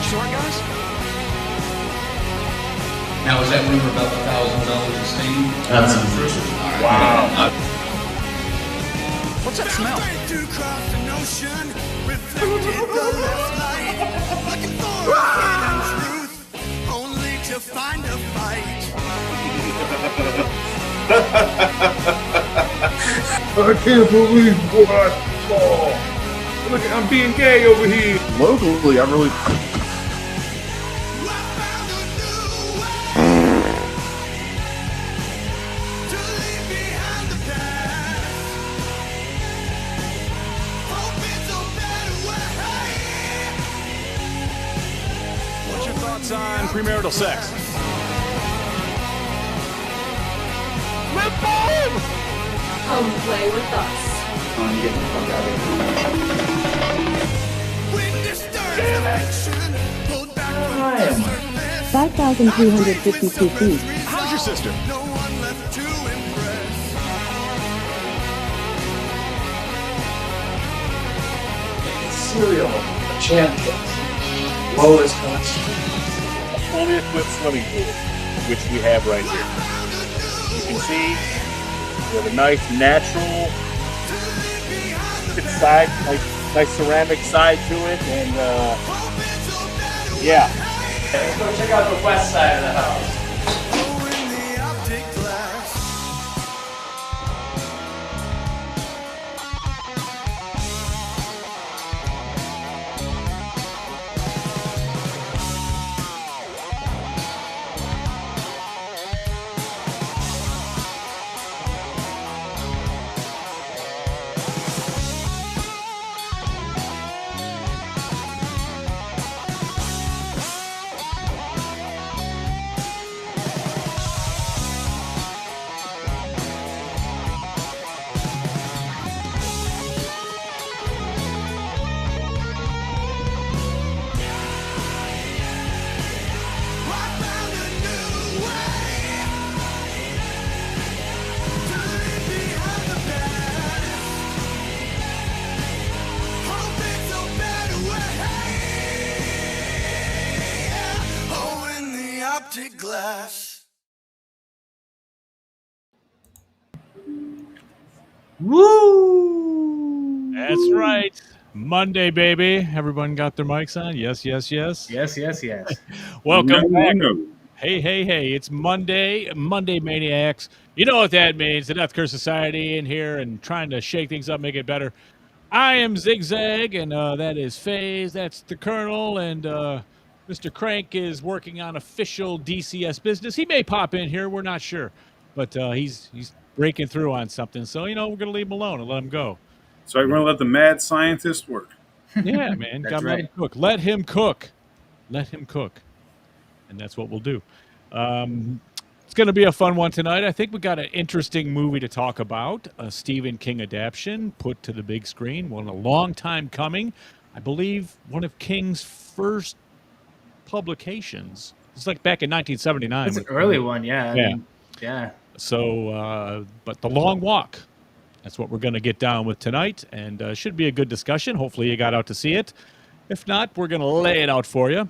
short, guys? Now, is that rumor about the $1,000 of steam? That's untrue. Wow. What's that smell? To find a fight. I can't believe what I saw. Look, I'm being gay over here. Locally, I really. What's your thoughts on premarital sex? Come play with us. I'm getting the fuck out of here. 5,352 feet. How's your sister? Cereal champions. Lowest cost. Only equipped swimming pool, which we have right here. You can see we have a nice natural side, nice ceramic side to it, and yeah. Let's go check out the west side of the house. Glass. Woo! That's right. Monday, baby. Everyone got their mics on? Yes. Yes. Welcome back. Hey. It's Monday Maniacs. You know what that means. The Death Curse Society in here and trying to shake things up, make it better. I am Zigzag, and that is FaZe. That's the Colonel, and Mr. Crank is working on official DCS business. He may pop in here. We're not sure. But he's breaking through on something. So, we're going to leave him alone and let him go. So I'm going to let the mad scientist work. Yeah, man. That's right. Let him cook. Let him cook. And that's what we'll do. It's going to be a fun one tonight. I think we got an interesting movie to talk about. A Stephen King adaptation put to the big screen. One a long time coming. I believe one of King's first publications. It's like back in 1979. It's an early one, yeah. Yeah. So, but The Long Walk. That's what we're going to get down with tonight, and should be a good discussion. Hopefully you got out to see it. If not, we're going to lay it out for you.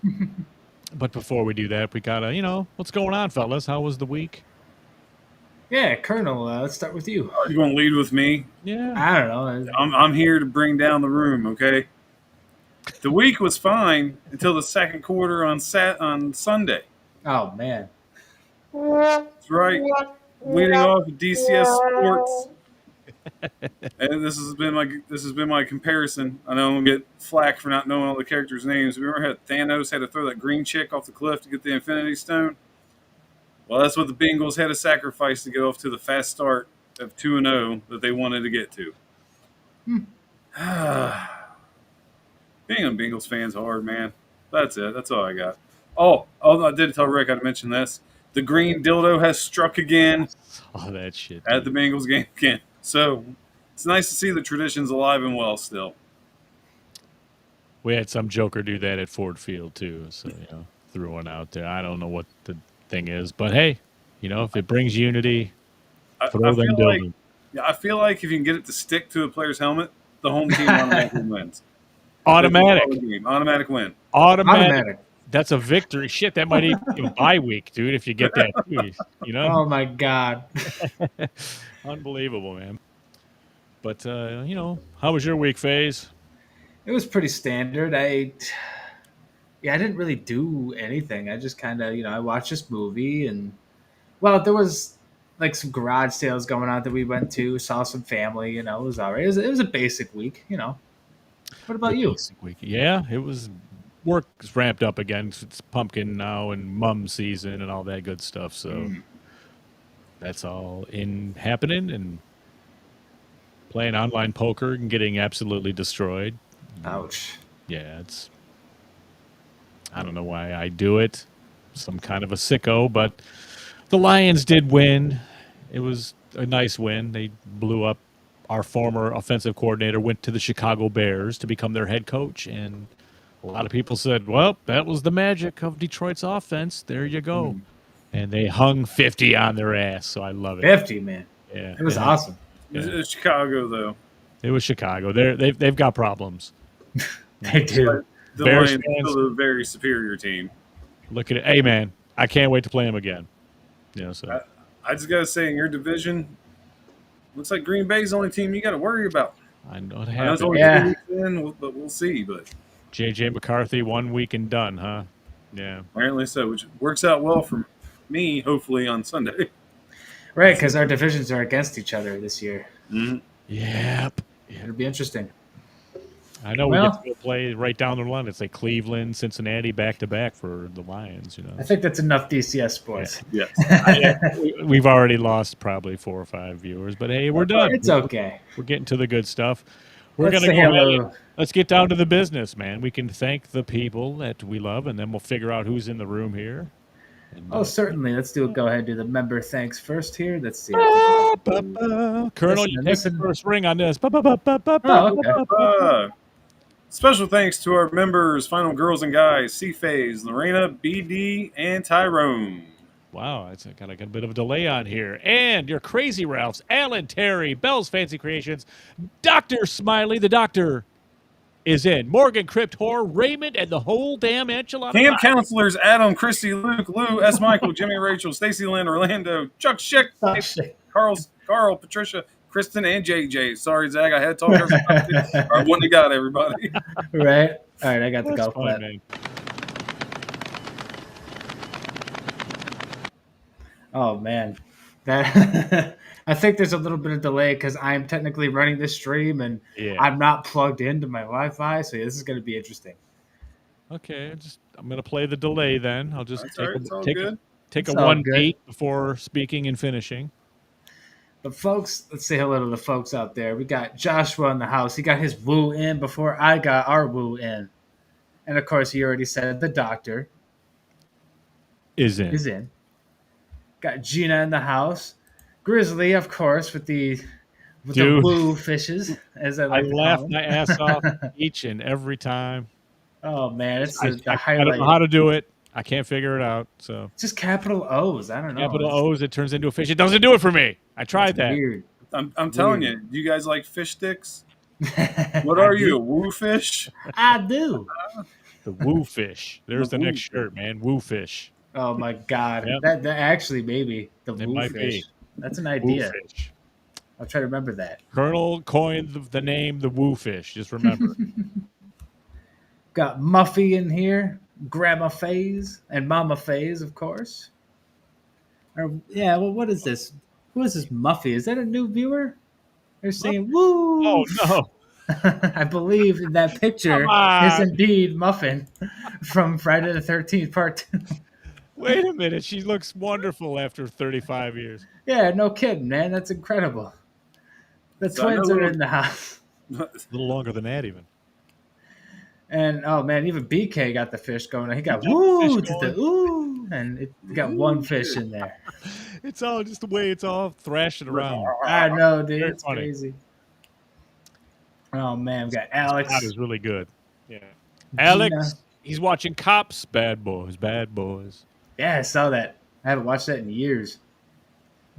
But before we do that, we got to, what's going on, fellas? How was the week? Yeah, Colonel, let's start with you. You want to lead with me? Yeah. I don't know. I'm here to bring down the room, okay? The week was fine until the second quarter on Sunday. Oh, man. That's right. Leading off with DCS Sports. And this has been my comparison. I know I'm gonna get flack for not knowing all the characters' names. Remember how Thanos had to throw that green chick off the cliff to get the Infinity Stone? Well, that's what the Bengals had to sacrifice to get off to the fast start of 2-0 that they wanted to get to. Being a Bengals fan's hard, man. That's it. That's all I got. Oh, I did tell Rick I'd mention this. The green dildo has struck again. Oh, that shit. At the Bengals game again. So it's nice to see the tradition's alive and well still. We had some joker do that at Ford Field too. So, threw one out there. I don't know what the thing is, but hey, if it brings unity, throw them dildos. I feel like if you can get it to stick to a player's helmet, the home team automatically wins. Automatic Automatic win. Automatic. That's a victory. Shit, that might even be a bye week, dude. If you get that, you know, Oh my God. unbelievable, man. But how was your week, Phase? It was pretty standard. I didn't really do anything. I just kind of, I watched this movie and, well, there was like some garage sales going on that we went to, saw some family, it was all right. It was a basic week. What The about you? basic week. Yeah, it was. Work's ramped up again. It's pumpkin now and mum season and all that good stuff. So that's all in happening and playing online poker and getting absolutely destroyed. Ouch. Yeah, I don't know why I do it. Some kind of a sicko, but the Lions did win. It was a nice win. They blew up. Our former offensive coordinator went to the Chicago Bears to become their head coach, and a lot of people said, well, that was the magic of Detroit's offense. There you go. And they hung 50 on their ass, so I love it. 50, man. Yeah. It was awesome. It's Chicago, though. It was Chicago. They've got problems. They do. The Bears Lions fans- still a very superior team. Look at it. Hey, man, I can't wait to play them again. So I just got to say, in your division, looks like Green Bay's the only team you got to worry about. I know it I know it's happened. only Yeah. 2 weeks in, but we'll see. But J.J. McCarthy, 1 week and done, huh? Yeah. apparently so, which works out well for me, hopefully, on Sunday. Right, because our divisions are against each other this year. Yep. It'll be interesting. I know Well- we get to go play right down the line. It's like Cleveland, Cincinnati, back-to-back for the Lions, I think that's enough DCS sports. Yes. We've already lost probably 4 or 5 viewers, but hey, we're done. It's okay. We're getting to the good stuff. We're Let's going to say go ahead. hello. Let's get down to the business, man. We can thank the people that we love, and then we'll figure out who's in the room here. And, Oh, certainly. Let's go ahead and do the member thanks first here. Let's see. Colonel, you take listen. the first ring on this. Oh, okay. Special thanks to our members, Final Girls and Guys, C-Phase, Lorena, BD, and Tyrone. Wow, it's got a bit of a delay on here. And your Crazy Ralphs, Alan, Terry, Bell's Fancy Creations, Dr. Smiley, the doctor is in. Morgan, Crypt Horror, Raymond, and the whole damn enchilada. Camp counselors, Adam, Christy, Luke, Lou, S. Michael, Jimmy, Rachel, Stacy Lynn, Orlando, Chuck Schick, Oh, shit. Carl, Patricia, Kristen, and JJ. Sorry, Zach, I had to talk. I wouldn't have got everybody. Right? All right, I got the That's golf fine, clap. man. Oh, man. That I think there's a little bit of delay because I'm technically running this stream and Yeah. I'm not plugged into my Wi-Fi, so this is going to be interesting. Okay, I'm going to play the delay then. I'll just That's all right, it's all take good. a It's all 1 good. beat before speaking and finishing. But folks, let's say hello to the folks out there. We got Joshua in the house. He got his woo in before I got our woo in. And of course, he already said the doctor Is in. is in. Got Gina in the house. Grizzly, of course, with the Dude. woo fishes, as I I like to laugh call my them. ass off each and every time. Oh man, it's I the don't highlight. know how to do it. I can't figure it out. So It's just capital O's. I don't know. capital It's O's, it turns into a fish. It doesn't do it for me. I tried that. weird. I'm telling you, do you guys like fish sticks? What are you, a woo fish? I do. The woo fish. There's The the woo next shirt, man. Woo fish. Oh my god. Yep. That actually maybe the It woo might fish. be. That's an Woo idea. fish. I'll try to remember that. Colonel coined the name the woo fish. Just remember. Got Muffy in here, Grandma Phase, and Mama Phase, of course. Yeah, well, what is this? Who is this Muffy? Is that a new viewer? They're saying woo. Oh no. I believe in that picture Come on. is indeed Muffin from Friday the 13th Part 2. Wait a minute. She looks wonderful after 35 years. Yeah, no kidding, man. That's incredible. The So I twins know- are in the house. A little longer than that, even. And oh man, even BK got the fish going. He got He got the woo fish to the ooh, and it got one fish in there. It's all just the way it's all thrashing around. I know, dude. Very It's funny. crazy. Oh man, we got Alex. That is really good. Yeah. Gina. Alex, he's watching Cops. Bad boys, bad boys. Yeah, I saw that. I haven't watched that in years.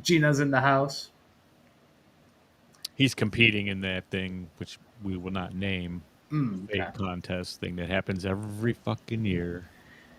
Gina's in the house. He's competing in that thing, which we will not name. Okay. Big contest thing that happens every fucking year.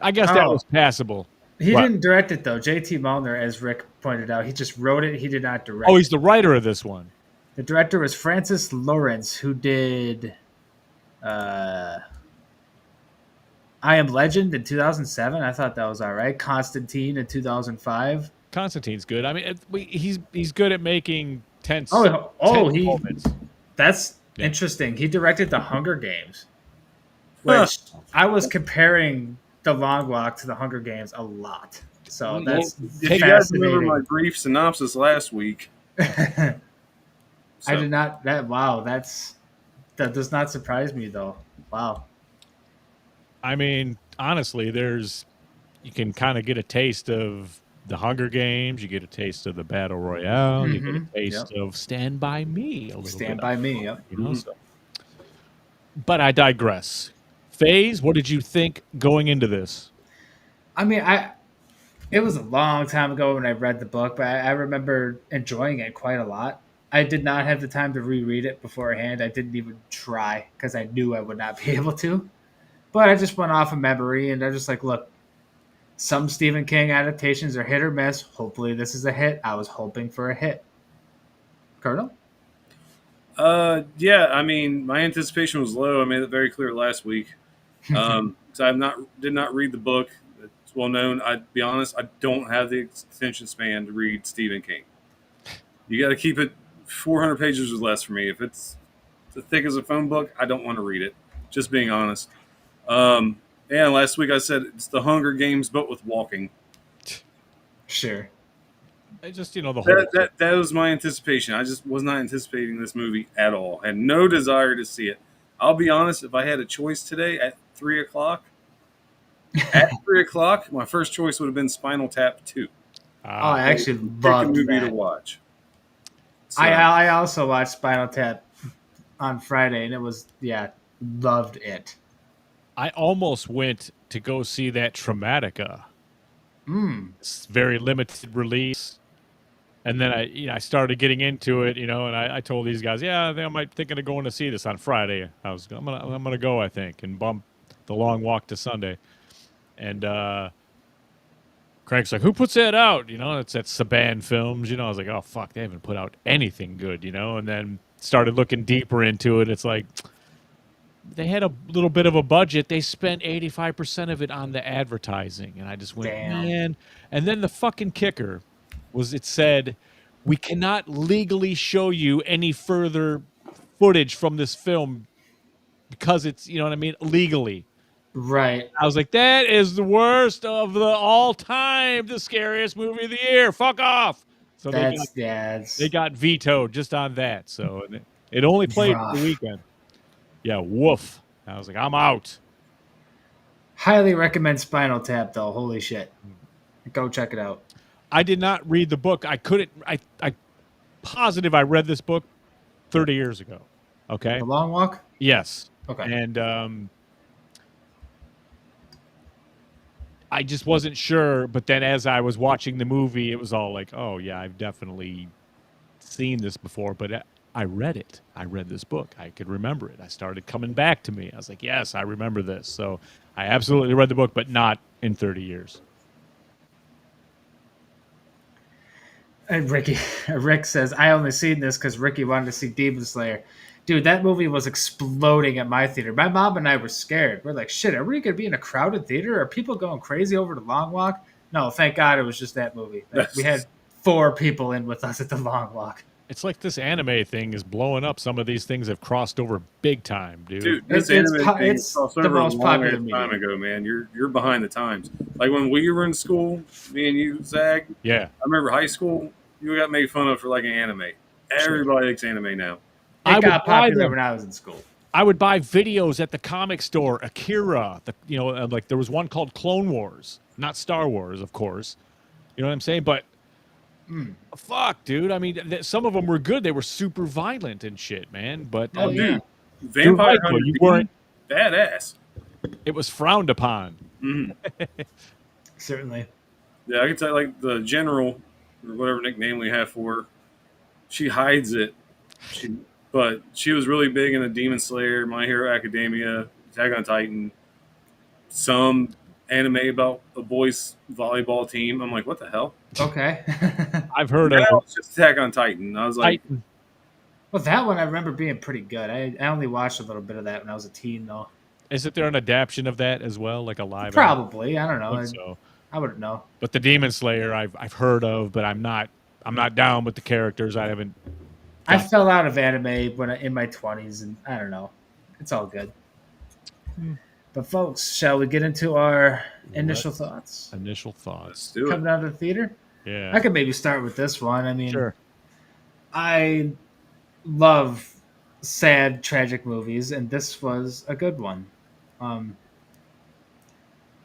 I guess that Oh. was passable. He What? didn't direct it though. J.T. Mulner, as Rick pointed out, he just wrote it. He did not direct. Oh, he's it. the writer of this one. The director was Francis Lawrence, who did I Am Legend in 2007. I thought that was all right. Constantine in 2005. Constantine's good. I mean, he's good at making tense. Oh, tense he. moments. That's Yeah. interesting. He directed The Hunger Games, Huh. which I was comparing The Long Walk to The Hunger Games a lot. So that's If you guys remember fascinating. my brief synopsis last week, I so, did not. That does not surprise me though. Wow. I mean, honestly, you can kind of get a taste of the Hunger Games. You get a taste of the Battle Royale. You get a taste of Stand By Me a little Stand bit. by me. Yep. You know, so. But I digress. FaZe, what did you think going into this? I mean, it was a long time ago when I read the book, but I remember enjoying it quite a lot. I did not have the time to reread it beforehand. I didn't even try because I knew I would not be able to. But I just went off of memory, and I'm just like, look, some Stephen King adaptations are hit or miss. Hopefully, this is a hit. I was hoping for a hit. Colonel? yeah, I mean, my anticipation was low. I made it very clear last week. So did not read the book. It's well known. I'd be honest, I don't have the attention span to read Stephen King. You got to keep it 400 pages or less for me. If it's as thick as a phone book, I don't want to read it. Just being honest. And last week I said it's the Hunger Games, but with walking. Sure. I just, the whole. That was my anticipation. I just was not anticipating this movie at all. I had no desire to see it. I'll be honest, if I had a choice today at 3 o'clock, my first choice would have been Spinal Tap 2. I actually Pick a loved movie that. to watch. So, I also watched Spinal Tap on Friday, and it was, loved it. I almost went to go see that Traumatica. It's very limited release. And then I started getting into it, and I told these guys, I think I might thinking of going to see this on Friday. I'm gonna go, I think, and bump The Long Walk to Sunday. And Craig's like, who puts that out? It's at Saban Films. I was like, oh fuck, they haven't put out anything good, And then started looking deeper into it. It's like they had a little bit of a budget. They spent 85% of it on the advertising, and I just went, man. And then the fucking kicker was it said, we cannot legally show you any further footage from this film because it's, legally. Right. I was like, that is the worst of the all time, the scariest movie of the year. Fuck off. So they got vetoed just on that. So it only played for the weekend. Yeah, woof. I was like, I'm out. Highly recommend Spinal Tap, though. Holy shit. Go check it out. I did not read the book. I couldn't. I positive I read this book 30 years ago. Okay. The Long Walk? Yes. Okay. And I just wasn't sure. But then as I was watching the movie, it was all like, oh, yeah, I've definitely seen this before. But I read it. I read this book. I could remember it. I started coming back to me. I was like, yes, I remember this. So I absolutely read the book, but not in 30 years. And Rick says, I only seen this because Ricky wanted to see Demon Slayer. Dude, that movie was exploding at my theater. My mom and I were scared. We're like, shit, are we going to be in a crowded theater? Are people going crazy over the Long Walk? No, thank God it was just that movie. We had 4 people in with us at the Long Walk. It's like this anime thing is blowing up. Some of these things have crossed over big time, dude. Dude, this It's anime thing it's crossed the over most a long popular ass medium. time ago, man. You're behind the times. Like when we were in school, me and you, Zach. Yeah. I remember high school. You got made fun of for liking anime. Everybody likes anime now. It got popular when I was in school. I would buy videos at the comic store, Akira. Like there was one called Clone Wars, not Star Wars, of course. You know what I'm saying? But fuck, dude. I mean, some of them were good. They were super violent and shit, man. But Dude, Vampire Michael, Hunter you D, weren't. badass. It was frowned upon. Certainly. Yeah, I can tell you, like the general or whatever nickname we have for her, she hides it. But she was really big into Demon Slayer, My Hero Academia, Attack on Titan, some anime about a boys volleyball team. I'm like, what the hell? Okay. I've heard Now of it's just Attack on Titan. I was like, Titan. Well, that one I remember being pretty good. I only watched a little bit of that when I was a teen, though. Isn't there an adaptation of that as well, like a live? Probably. I don't I know. think so. I wouldn't know. But the Demon Slayer, I've heard of, but I'm not down with the characters. I haven't. I fell out of anime when in my 20s, and I don't know. It's all good. But folks, shall we get into our initial thoughts? Initial let's thoughts. do it. Coming out of the theater? Yeah. I could maybe start with this one. I mean, Sure. I love sad, tragic movies, and this was a good one.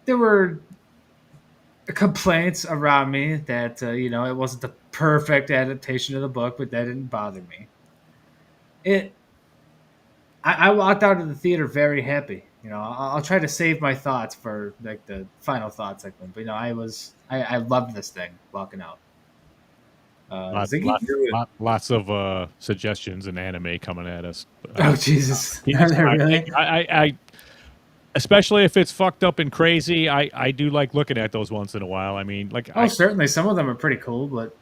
There were complaints around me that it wasn't the perfect adaptation of the book, but that didn't bother me. I walked out of the theater very happy. I'll try to save my thoughts for like the final thought segment. But I loved this thing walking out. Ziggy? Lots of suggestions and anime coming at us. Oh Jesus! Yes, Are there really? I especially if it's fucked up and crazy, I do like looking at those once in a while. I mean, like, Certainly some of them are pretty cool, but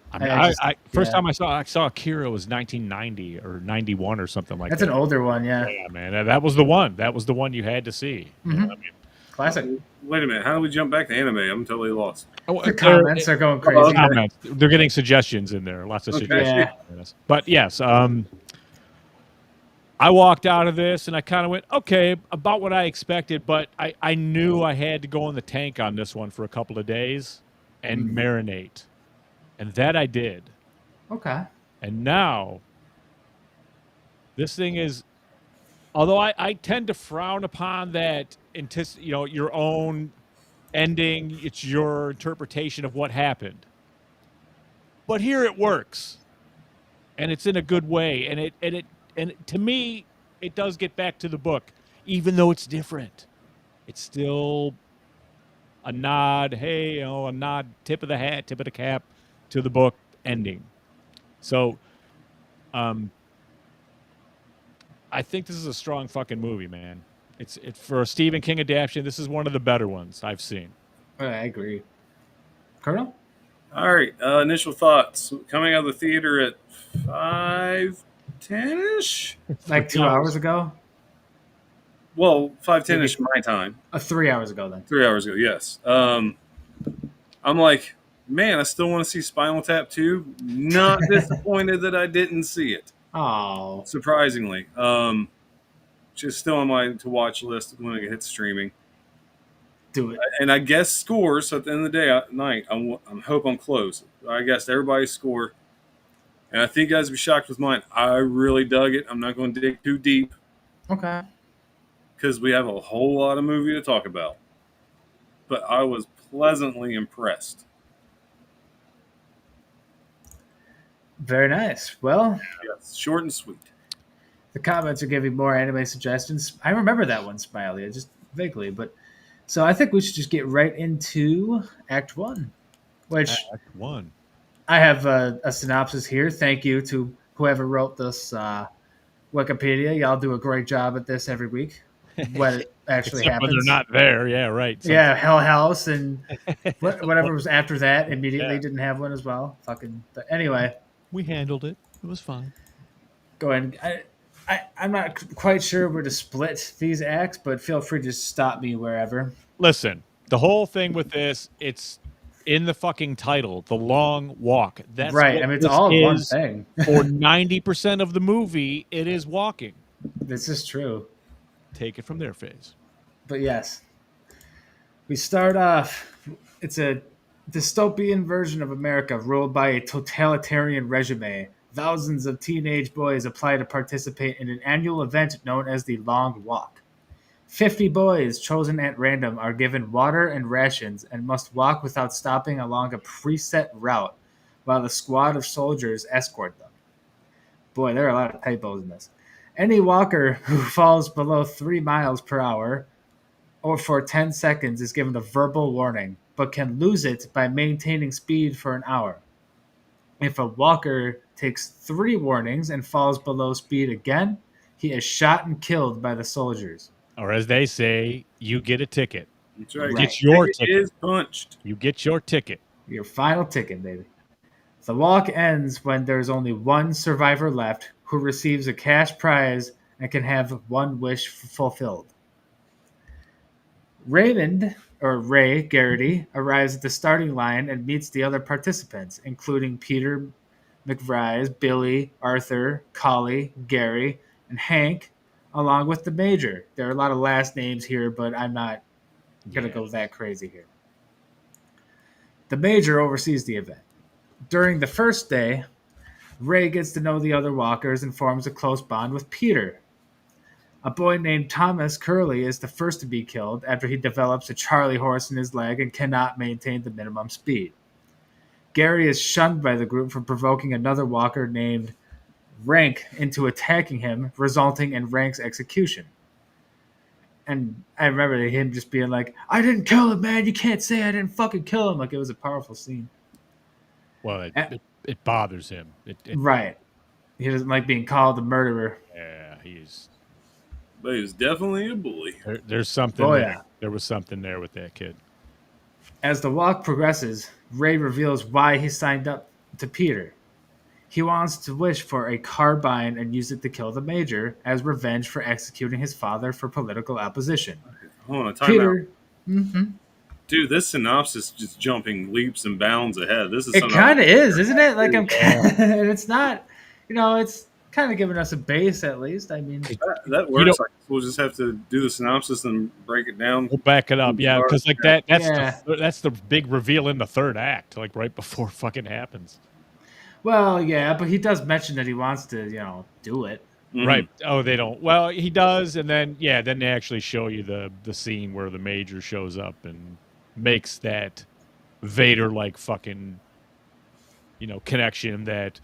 first time I saw Akira was 1990 or 91 or something like that's that. an older one, yeah. Yeah, man, that was the one. That was the one you had to see. You know what I mean? Classic. Wait a minute. How do we jump back to anime? I'm totally lost. The comments are going crazy. Comments. They're getting suggestions in there. Lots of suggestions. Yeah. But yes, I walked out of this and I kind of went, okay, about what I expected, but I knew I had to go in the tank on this one for a couple of days and marinate. And that I did. Okay. And now, this thing is, although I tend to frown upon that, your own ending, it's your interpretation of what happened. But here it works. And it's in a good way. And to me, it does get back to the book, even though it's different. It's still a nod, a nod, tip of the hat, tip of the cap to the book ending. So, I think this is a strong fucking movie, man. It's for a Stephen King adaptation. This is one of the better ones I've seen. I agree. Colonel? All right. Initial thoughts. Coming out of the theater at 5:10ish. Like 2 hours ago? Well, 5:10ish my time. 3 hours ago, then. 3 hours ago. Yes. I'm like, man, I still want to see Spinal Tap 2. Not disappointed that I didn't see it. Oh. Surprisingly. Just still on my to watch list when it hits streaming. Do it. And I guess scores. So at the end of the day, night, I hope I'm close. I guessed everybody's score. And I think you guys will be shocked with mine. I really dug it. I'm not going to dig too deep. Okay. Because we have a whole lot of movie to talk about. But I was pleasantly impressed. Very nice. Well, Yes, short and sweet. the comments are giving more anime suggestions. I remember that one, Smiley, just vaguely. But so I think we should just get right into Act 1, which Act 1. I have a synopsis here. Thank you to whoever wrote this Wikipedia. Y'all do a great job at this every week. What it actually Except when happens. they're not there. Yeah, right. Yeah, Hell House and whatever was after that immediately didn't have one as well. But anyway, We handled it. It was fine. go ahead. I'm not quite sure where to split these acts, but feel free to stop me wherever. Listen, the whole thing with this, it's in the fucking title, The Long Walk. That's Right. what I mean, it's this all one is. thing. For 90% of the movie, it is walking. This is true. Take it from their phase. But yes, we start off. It's a dystopian version of America ruled by a totalitarian regime. Thousands of teenage boys apply to participate in an annual event known as the Long Walk. 50 boys chosen at random are given water and rations and must walk without stopping along a preset route while a squad of soldiers escort them. Boy, there are a lot of typos in this. Any walker who falls below 3 miles per hour or for 10 seconds is given a verbal warning, but can lose it by maintaining speed for an hour. If a walker takes 3 warnings and falls below speed again, he is shot and killed by the soldiers. Or as they say, you get a ticket. That's right. Right. Get your Ticket ticket. is punched. You get your ticket. Your final ticket, baby. The walk ends when there's only one survivor left who receives a cash prize and can have one wish fulfilled. Raymond, or Ray Garrity, arrives at the starting line and meets the other participants, including Peter McVrise, Billy, Arthur, Collie, Gary, and Hank, along with the Major. There are a lot of last names here, but I'm not going to go that crazy here. The Major oversees the event. During the first day, Ray gets to know the other walkers and forms a close bond with Peter. A boy named Thomas Curley is the first to be killed after he develops a Charlie horse in his leg and cannot maintain the minimum speed. Gary is shunned by the group for provoking another walker named Rank into attacking him, resulting in Rank's execution. And I remember him just being like, "I didn't kill him, man. You can't say I didn't fucking kill him." Like, it was a powerful scene. Well, it bothers him. Right. He doesn't like being called a murderer. Yeah, he's. But he was definitely a bully. There's something Oh, there. yeah. There was something there with that kid. As the walk progresses, Ray reveals why he signed up to Peter. He wants to wish for a carbine and use it to kill the Major as revenge for executing his father for political opposition. Hold on, time Peter, out. Dude, this synopsis is just jumping leaps and bounds ahead. This is it something kind of is, isn't it? Like, it's not, it's kind of giving us a base at least. I mean, that works. We'll just have to do the synopsis and break it down. We'll back it up, yeah, because like that's Yeah. that's the big reveal in the third act, like right before fucking happens. well, yeah, but he does mention that he wants to, do it. Mhm. Right. Oh, they don't. Well, he does, and then then they actually show you the scene where the Major shows up and makes that Vader-like fucking connection that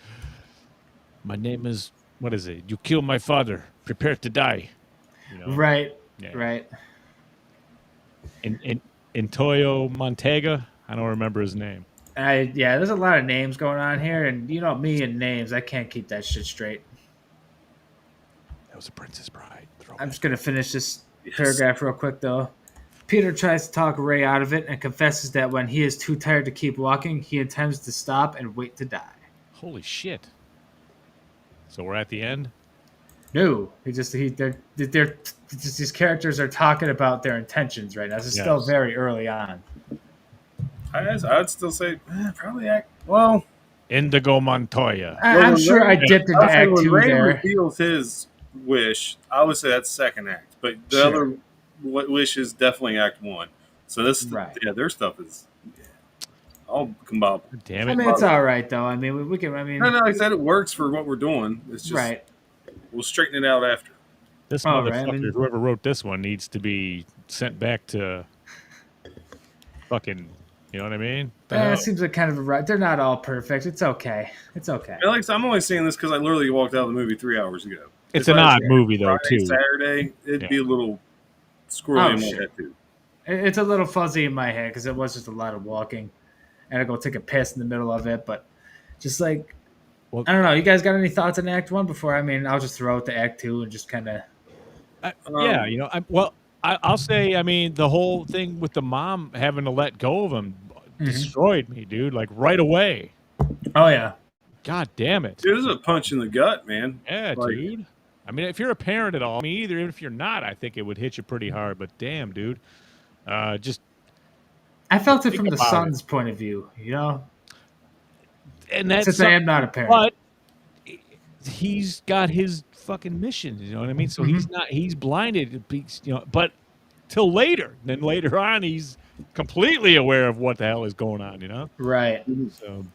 my name is, what is it? You killed my father. Prepare to die. Right. Yeah. Right. In Toyo Montega, I don't remember his name. There's a lot of names going on here, and me and names, I can't keep that shit straight. That was a Princess Bride. I'm just gonna finish this paragraph real quick though. Peter tries to talk Ray out of it and confesses that when he is too tired to keep walking, he intends to stop and wait to die. Holy shit! So we're at the end. No, these characters are talking about their intentions right now. This is still very early on. I'd still say probably act well. Indigo Montoya. I'm sure I dipped into Act when 2 Ray there. reveals his wish, I would say that's second act, but the other wish is definitely Act 1. So this, their stuff is all combined. Damn it! I mean, it's all right though. I mean, we can. I mean, no, like I said, it works for what we're doing. It's just we'll straighten it out after. This motherfucker, whoever wrote this one, needs to be sent back to fucking. You know what I mean? It seems like kind of they're not all perfect. It's okay. It's okay. Alex, I'm only saying this because I literally walked out of the movie 3 hours ago. It's an odd movie though, Friday, too. Saturday, it'd be a little squirrely in my head too. It's a little fuzzy in my head because it was just a lot of walking, and I go take a piss in the middle of it. But just like, I don't know. You guys got any thoughts on Act 1 before? I mean, I'll just throw it to Act 2 and just kind of. I'll say, I mean, the whole thing with the mom having to let go of him destroyed me, dude. Like right away. Oh yeah. God damn it. Dude, this is a punch in the gut, man. Yeah, dude. I mean, if you're a parent at all, even if you're not, I think it would hit you pretty hard. But damn, dude. I felt it from the son's point of view, And that's since I am not a parent. But he's got his fucking mission, you know what I mean? So he's blinded, but till later. Then later on, he's completely aware of what the hell is going on, Right. So,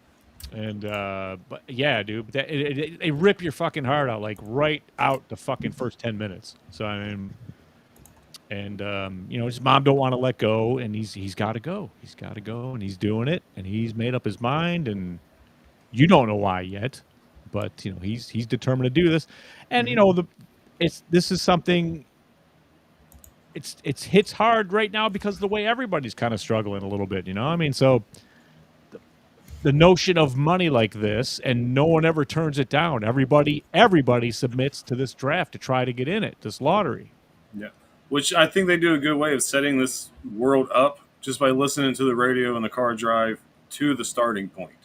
but yeah, dude, they rip your fucking heart out, like right out the fucking first 10 minutes. So I mean, and his mom don't want to let go, and he's got to go. He's got to go, and he's doing it, and he's made up his mind, and you don't know why yet, but he's determined to do this, and this is something. It's hits hard right now because of the way everybody's kind of struggling a little bit, I mean, so the notion of money like this, and no one ever turns it down. Everybody submits to this draft to try to get in it, this lottery. Yeah. which I think they do a good way of setting this world up just by listening to the radio in the car drive to the starting point.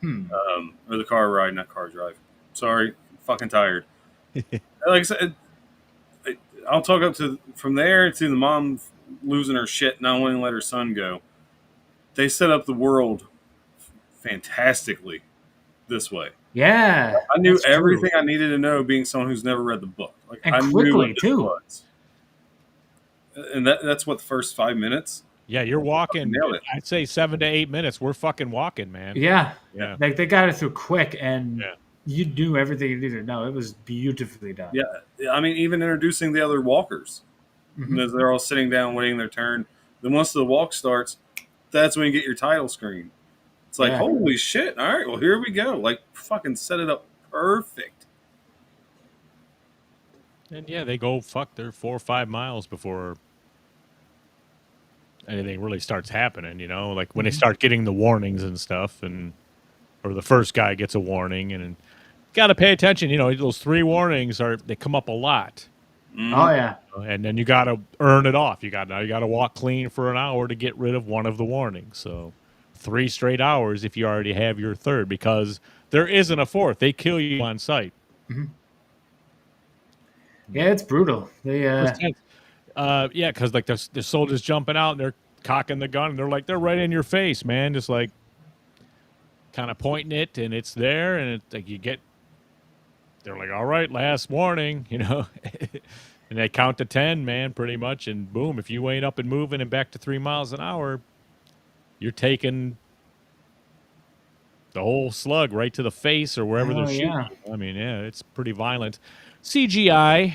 Or the car ride, not car drive. Sorry, fucking tired. Like I said, I'll talk up to from there to the mom losing her shit, not wanting to let her son go. They set up the world fantastically this way. Yeah, I knew that's true. everything I needed to know, being someone who's never read the book. Like And I knew quickly, what this too. was. And that's what the first 5 minutes. Yeah, you're walking. Nailed it. I'd say 7 to 8 minutes. We're fucking walking, man. Yeah, Yeah. like they got it through quick, and Yeah. you knew everything you needed to know. It was beautifully done. Yeah, I mean, even introducing the other walkers, as they're all sitting down waiting their turn. Then once the walk starts, that's when you get your title screen. It's like, Yeah. holy shit! All right, well here we go. Like, fucking set it up perfect. And yeah, they go they're 4 or 5 miles before anything really starts happening, like when they start getting the warnings and stuff, or the first guy gets a warning, and got to pay attention. Those 3 warnings they come up a lot, Oh yeah, and then you got to earn it off. You got to walk clean for an hour to get rid of one of the warnings. So 3 straight hours if you already have your third, because there isn't a fourth. They kill you on sight. yeah, it's brutal. They yeah, because like the soldiers jumping out and they're cocking the gun and they're right in your face, man, just like kind of pointing it, and it's there, and it's like they're like, all right, last warning, and they count to 10, man, pretty much, and boom, if you ain't up and moving and back to 3 miles an hour, you're taking the whole slug right to the face or wherever they're shooting. yeah. I mean, yeah, it's pretty violent. CGI.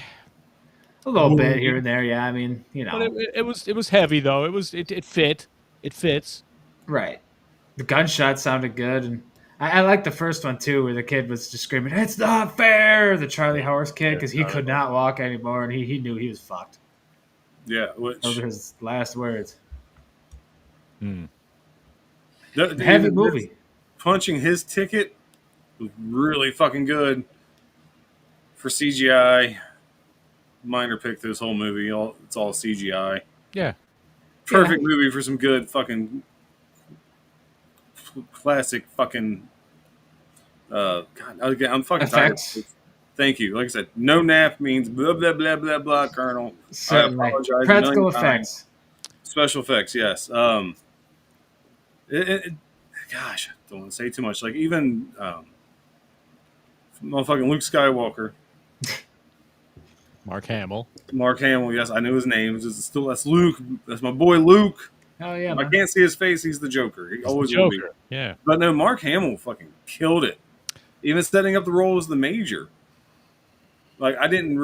a little bit here and there. Yeah, I mean, But it was heavy though. It fit. It fits. right. The gunshot sounded good, and I like the first one too, where the kid was just screaming, "It's not fair!" The Charlie Horse kid, because he could not walk anymore, and he knew he was fucked. Yeah, which Those were his last words. the Heavy movie. Punching his ticket was really fucking good for CGI. Minor pick this whole movie. It's all CGI. Yeah. Perfect movie for some good fucking classic fucking. God, I'm fucking Effects. tired. Thank you. Like I said, no nap means blah blah blah blah blah. Colonel, Certainly. I apologize. Practical 9 times. effects. Special effects, yes. Gosh, I don't want to say too much. Like even motherfucking Luke Skywalker, Mark Hamill. Mark Hamill. Yes, I knew his name. That's Luke. That's my boy Luke. Oh yeah, I man. can't see his face. He's the Joker. He always The will be. Joker. Yeah. But no, Mark Hamill fucking killed it. Even setting up the role as the Major. Like I didn't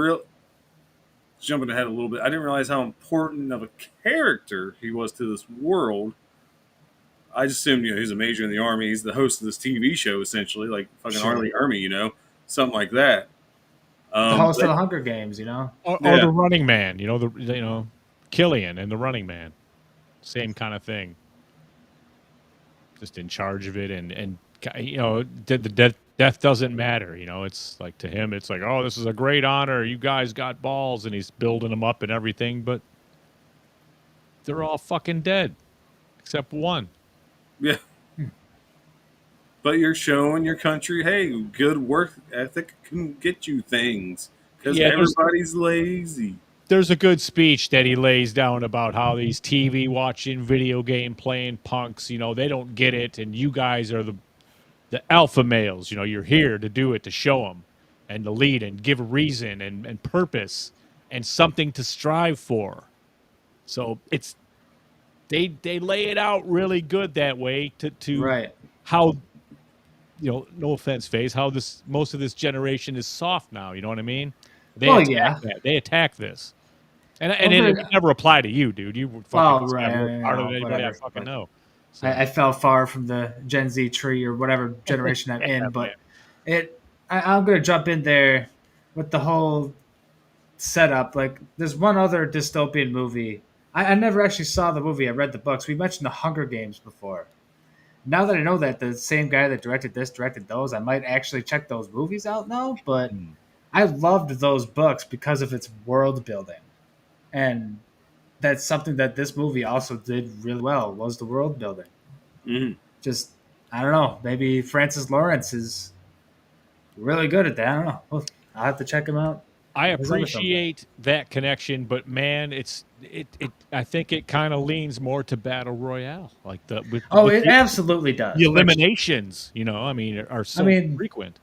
jumping ahead a little bit. I didn't realize how important of a character he was to this world. I just assumed, he's a major in the army. He's the host of this TV show, essentially, like fucking Sure. Arlie Ermy, something like that. The host of the Hunger Games, Or Yeah. the Running Man. Killian and the Running Man. Same kind of thing. Just in charge of it, and the death doesn't matter. It's like, to him, it's like, oh, this is a great honor. You guys got balls, and he's building them up and everything, but they're all fucking dead, except one. Yeah. But you're showing your country, hey, good work ethic can get you things. Because everybody's lazy. There's a good speech that he lays down about how these TV watching, video game playing punks, they don't get it, and you guys are the alpha males. You're here to do it, to show them, and to lead and give a reason and purpose and something to strive for. So they lay it out really good that way to Right. how, no offense, Faze, how most of this generation is soft now. You know what I mean? They attack that. They attack this. And it would never apply to you, dude. You were fucking never part of anybody I fucking know. So. I fell far from the Gen Z tree or whatever generation I'm in, but I'm going to jump in there with the whole setup. Like, there's one other dystopian movie. I never actually saw the movie. I read the books. We mentioned the Hunger Games before. Now that I know that the same guy that directed this directed those, I might actually check those movies out now. But I loved those books because of its world building. And that's something that this movie also did really well, was the world building. Mhm. Just, I don't know, maybe Francis Lawrence is really good at that. I don't know. Well, I'll have to check him out. I His other films. appreciate that connection, but man, it. I think it kind of leans more to battle royale, like with It absolutely does. the eliminations. I mean, are so frequent.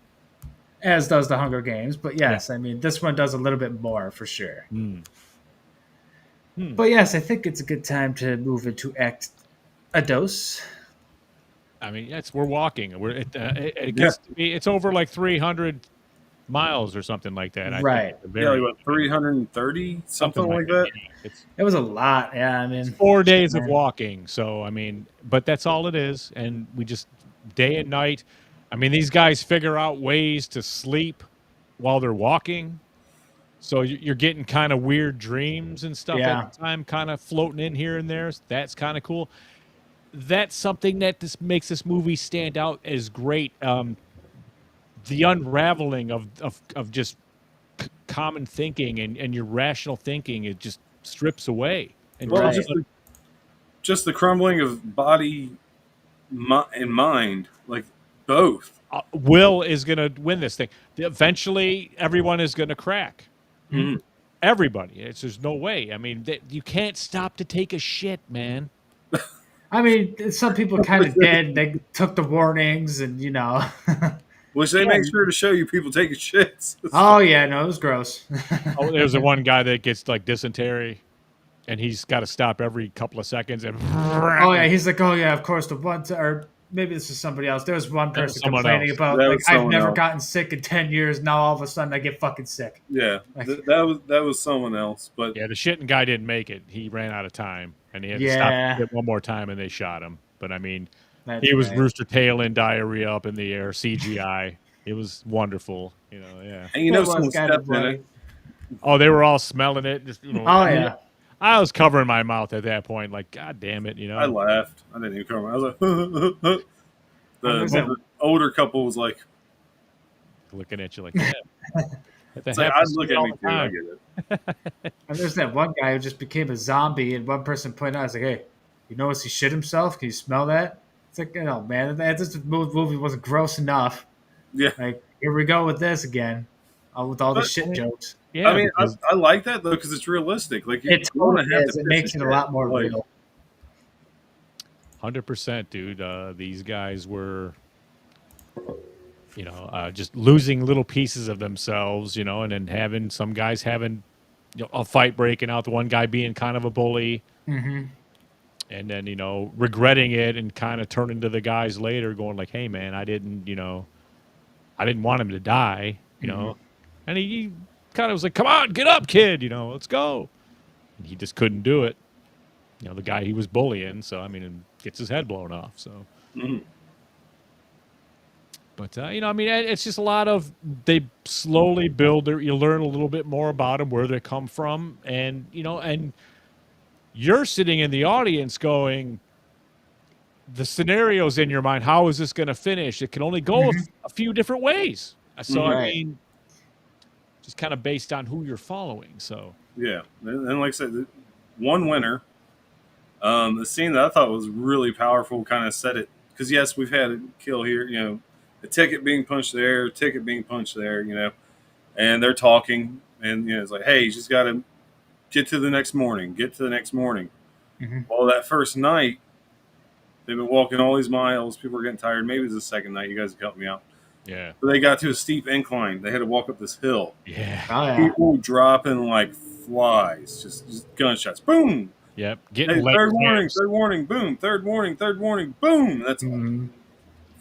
As does the Hunger Games, but yes, I mean this one does a little bit more for sure. But yes, I think it's a good time to move into Act a Dos. I mean, we're walking. It gets to be, it's over like 300 miles or something like that. Right. I think Like what, 330, something like that. It was a lot. Yeah, I mean, it's 4 days of walking. So I mean, but that's all it is, and we just day and night. I mean, these guys figure out ways to sleep while they're walking. So you're getting kind of weird dreams and stuff at the time, kind of floating in here and there. So that's kind of cool. That's something that makes this movie stand out as great. The unraveling of just common thinking and your rational thinking, it just strips away. And just the crumbling of body and mind, like both. Will is going to win this thing. Eventually, everyone is going to crack. Mm-hmm. Everybody. There's no way. I mean, you can't stop to take a shit, man. I mean, some people kind of did. They took the warnings, and which they make sure to show you people taking shits. Oh yeah, no, it was gross. There's the one guy that gets like dysentery, and he's got to stop every couple of seconds. And oh yeah, he's like, oh yeah, of course the one, or maybe this is somebody else. There was one person complaining about like, I've never gotten sick in 10 years. Now all of a sudden I get fucking sick. Yeah, that was someone else. But yeah, the shitting guy didn't make it. He ran out of time, and he had to stop one more time, and they shot him. But I mean, he was rooster tailing diarrhea up in the air, CGI. It was wonderful, yeah. And someone stepped in it. Oh, they were all smelling it. Just, oh yeah. I was covering my mouth at that point, like, God damn it, I laughed. I didn't even cover. I was like, the older couple was like looking at you like that. It's like, I'd look at me too. I get it. And there's that one guy who just became a zombie, and one person pointed out, "I was like, hey, you notice he shit himself? Can you smell that?" It's like, man, this movie wasn't gross enough. Yeah. Like, here we go with this again, with all the shit jokes. Yeah, I mean, I like that though because it's realistic. Like it totally is. It makes it a lot more real. 100%, dude. These guys were, just losing little pieces of themselves, and then having some guys having a fight breaking out. The one guy being kind of a bully, and then regretting it and kind of turning to the guys later, going like, "Hey, man, I didn't want him to die," and he kind of was like, "Come on, get up, kid, let's go." And he just couldn't do it. The guy he was bullying, so I mean, gets his head blown off. So, but I mean, it's just a lot of they slowly build. You learn a little bit more about them, where they come from, and and you're sitting in the audience going, the scenarios in your mind. How is this going to finish? It can only go a few different ways. So I mean, just kind of based on who you're following. So yeah, and like I said, one winner. The scene that I thought was really powerful kind of said it because yes, we've had a kill here, a ticket being punched there, ticket being punched there, and they're talking, and it's like, hey, you just got to get to the next morning, Well, that first night, they've been walking all these miles. People are getting tired. Maybe it's the second night. You guys can help me out. Yeah. But they got to a steep incline. They had to walk up this hill. Yeah. Oh, yeah. People dropping like flies, just gunshots. Boom. Yep. Hey, third warning, boom. Third warning, boom. That's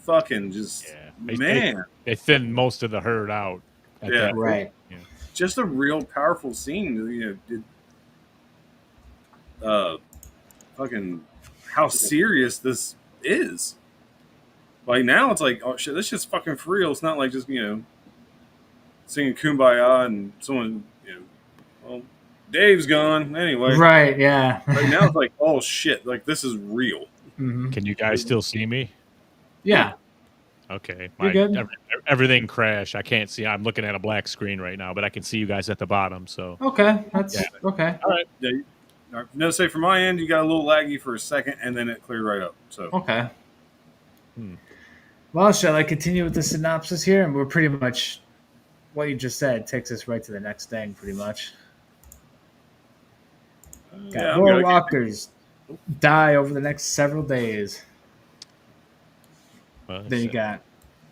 fucking just, man. They thinned most of the herd out. Yeah. Right. Yeah. Just a real powerful scene. Fucking how serious this is. Like now it's like, oh shit, this shit's fucking for real. It's not like just, singing Kumbaya and someone, well, Dave's gone anyway. Right, yeah. Right now it's like, oh shit, like this is real. Can you guys still see me? Yeah. Okay. You're good. Everything crashed. I can't see. I'm looking at a black screen right now, but I can see you guys at the bottom. So, Okay, yeah. that's okay. All right. Yeah, no, say from my end, you got a little laggy for a second, and then it cleared right up. So Okay. Hmm. Well, shall I continue with the synopsis here? And we're pretty much what you just said takes us right to the next thing, pretty much. Got yeah, I'm more good. walkers die over the next several days. Well, Then you got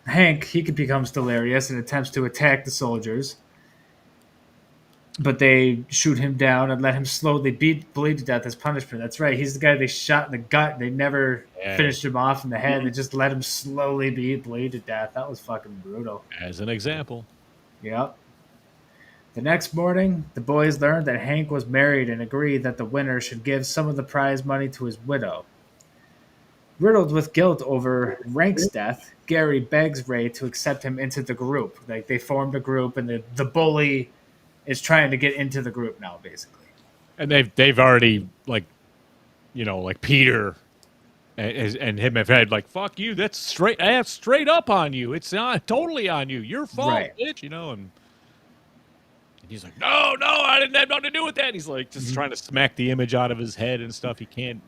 Hank. He becomes delirious and attempts to attack the soldiers, but they shoot him down and let him slowly bleed to death as punishment. That's right. He's the guy they shot in the gut. They never finished him off in the head. They just let him slowly bleed to death. That was fucking brutal. As an example. Yep. The next morning, the boys learned that Hank was married and agreed that the winner should give some of the prize money to his widow. Riddled with guilt over Rank's death, Gary begs Ray to accept him into the group. Like they formed a group, and the bully is trying to get into the group now, basically. And they've already like Peter and him have had like, fuck you, that's straight up on you. It's not totally on you. Your fault, Right. bitch. And he's like, no, I didn't have nothing to do with that. And he's like just trying to smack the image out of his head and stuff. He can't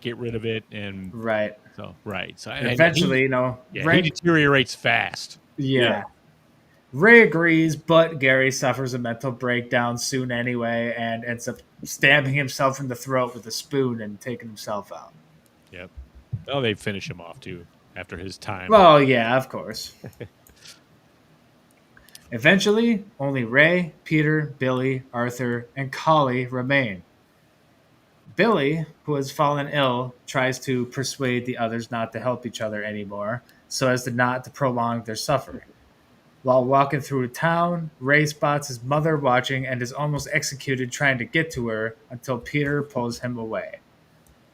get rid of it. And Right. so right. So And eventually, he Rank, deteriorates fast. yeah. Ray agrees, but Gary suffers a mental breakdown soon anyway and ends up stabbing himself in the throat with a spoon and taking himself out. Yep. Oh, they finish him off too after his time. Well, yeah, of course. Eventually, only Ray, Peter, Billy, Arthur, and Collie remain. Billy, who has fallen ill, tries to persuade the others not to help each other anymore so as to not to prolong their suffering. While walking through town, Ray spots his mother watching and is almost executed trying to get to her until Peter pulls him away.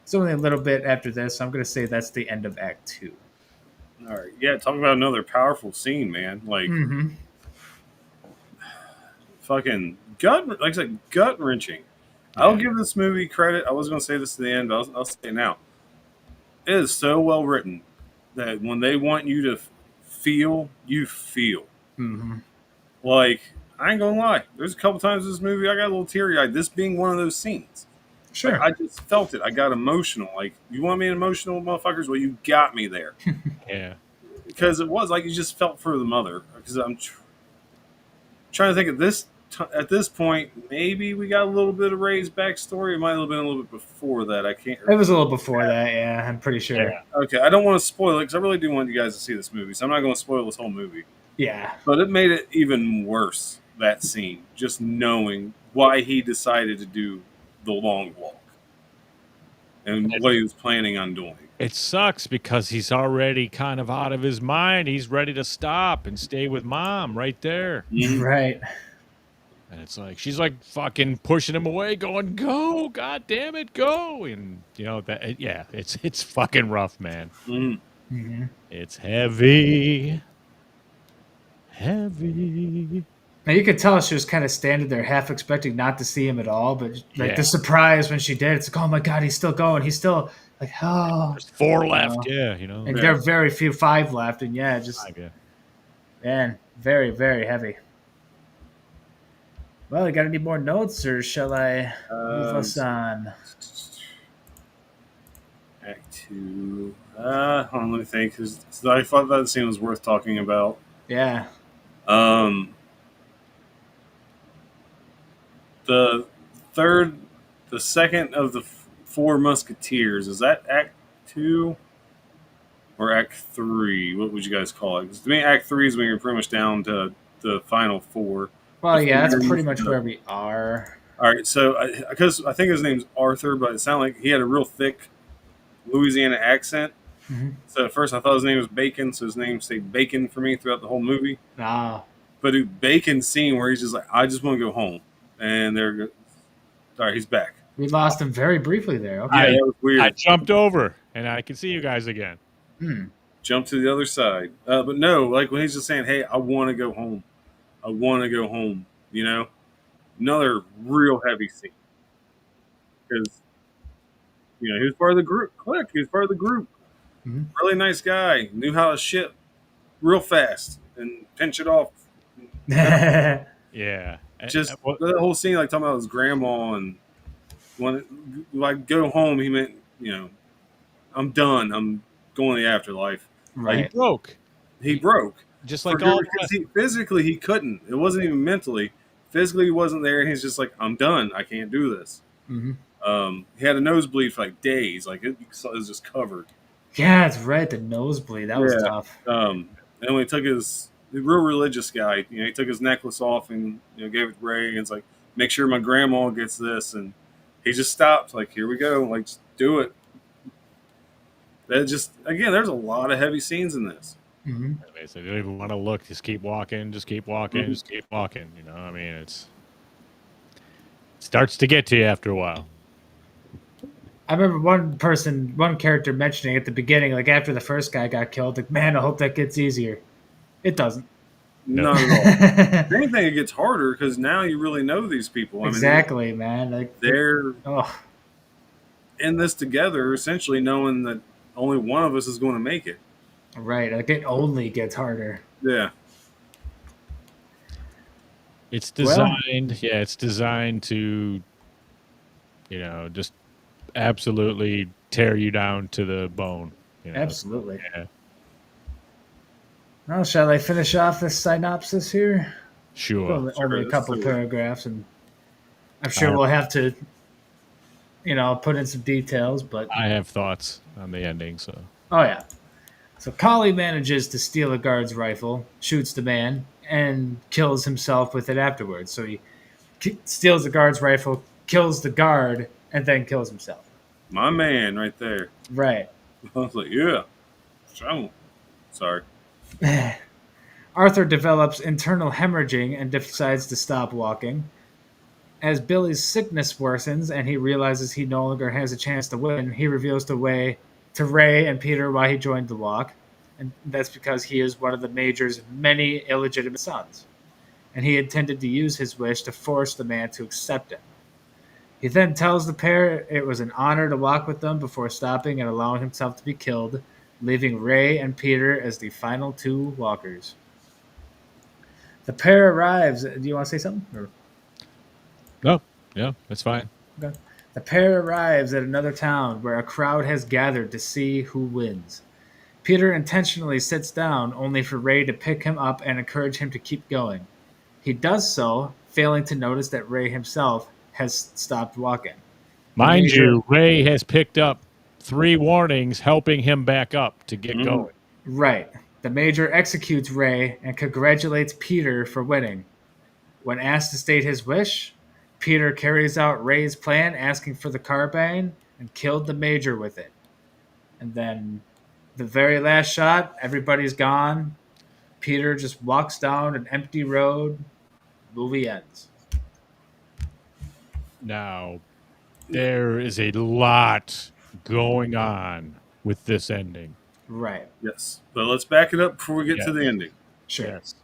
It's only a little bit after this, so I'm going to say that's the end of Act 2. all right, yeah, talk about another powerful scene, man. Like fucking gut, like I said, gut wrenching. I'll give this movie credit. I was going to say this at the end, but I'll say it now. It is so well written that when they want you to feel, you feel. Like, I ain't gonna lie. There's a couple times in this movie I got a little teary eyed. This being one of those scenes. Sure. Like, I just felt it. I got emotional. Like, you want me emotional, motherfuckers? Well, you got me there. Yeah. Because it was like you just felt for the mother. Because I'm trying to think at this point, maybe we got a little bit of Ray's backstory. It might have been a little bit before that. I can't. It was a little before that, yeah, I'm pretty sure. Yeah. Okay, I don't want to spoil it because I really do want you guys to see this movie. So I'm not going to spoil this whole movie. Yeah. But it made it even worse, that scene, just knowing why he decided to do the long walk and what he was planning on doing. It sucks because he's already kind of out of his mind. He's ready to stop and stay with mom right there. Right. And it's like she's like fucking pushing him away, going, "Go, god damn it, go!" And it's fucking rough, man. It's heavy. Now you could tell she was kind of standing there, half expecting not to see him at all, but the surprise when she did, it's like, oh my god, he's still going. He's still like, oh, there's 4 left, and there are very few, 5 left, and just 5, man, very, very heavy. Well, I got any more notes, or shall I move us on? Act 2. Hold on, let me think. 'Cause I thought that scene was worth talking about. Yeah. The second of the 4 Musketeers, is that Act 2 or Act 3? What would you guys call it? Because to me, Act 3 is when you're pretty much down to the final 4. Well, yeah, that's pretty much where we are. All right, so because I think his name's Arthur, but it sounded like he had a real thick Louisiana accent. So at first I thought his name was Bacon, so his name stayed Bacon for me throughout the whole movie. Ah. But dude, Bacon's scene where he's just like, I just want to go home. And all right, he's back. We lost him very briefly there. Okay. Yeah, that was weird. I jumped over, and I can see you guys again. Jump to the other side. But no, like when he's just saying, hey, I want to go home. I want to go home, Another real heavy scene. Because, he was part of the group. Click, he was part of the group. Really nice guy. Knew how to ship. real fast and pinch it off. Yeah. Just Well, the whole scene, like talking about his grandma, and when like go home, he meant, I'm done. I'm going to the afterlife. he Right. broke. He broke. Just like all the Because rest. physically he couldn't. It wasn't even mentally. Physically he wasn't there, and he's just like, I'm done. I can't do this. Hmm. He had a nosebleed for like days. Like it was just covered. Yeah, that's right. The nosebleed. That was Yeah. tough. And when he took the real religious guy, he took his necklace off and gave it to Ray, and it's like, make sure my grandma gets this, and he just stopped. Like, here we go. Like, just do it. That just again, there's a lot of heavy scenes in this. Hmm. Basically, you don't even want to look. Just keep walking. Just keep walking. Mhm. Just keep walking. I mean, it starts to get to you after a while. I remember one character mentioning at the beginning, like after the first guy got killed, like, man, I hope that gets easier. It doesn't. No. Not at all. If anything, it gets harder because now you really know these people. Exactly, man. Like, They're oh, in this together, essentially knowing that only one of us is going to make it. right. Like, it only gets harder. Yeah. It's Well- designed. Yeah, it's designed to, just absolutely tear you down to the bone. Absolutely. Yeah. Well, shall I finish off this synopsis here? Sure. Only a let's couple do it. paragraphs, and I'm sure we'll have to, put in some details. But I have thoughts on the ending, so. oh yeah, so Collie manages to steal a guard's rifle, shoots the man, and kills himself with it afterwards. So he steals the guard's rifle, kills the guard, and then kills himself. My man right there. Right. I was like, yeah. So, sorry. Arthur develops internal hemorrhaging and decides to stop walking. As Billy's sickness worsens and he realizes he no longer has a chance to win, he reveals to Ray and Peter why he joined the walk. And that's because he is one of the Major's many illegitimate sons. And he intended to use his wish to force the man to accept him. He then tells the pair it was an honor to walk with them before stopping and allowing himself to be killed, leaving Ray and Peter as the final two walkers. The pair arrives. Do you want to say something? Or? No, yeah, that's fine. Okay. The pair arrives at another town where a crowd has gathered to see who wins. Peter intentionally sits down only for Ray to pick him up and encourage him to keep going. He does so, failing to notice that Ray himself has stopped walking. Mind Major- you, Ray has picked up 3 warnings helping him back up to get going. Right. The Major executes Ray and congratulates Peter for winning. When asked to state his wish, Peter carries out Ray's plan, asking for the carbine, and killed the Major with it. And then the very last shot, everybody's gone. Peter just walks down an empty road. Movie ends. Now, there is a lot going on with this ending. Right. Yes. But let's back it up before we get to the ending. Sure. Yes.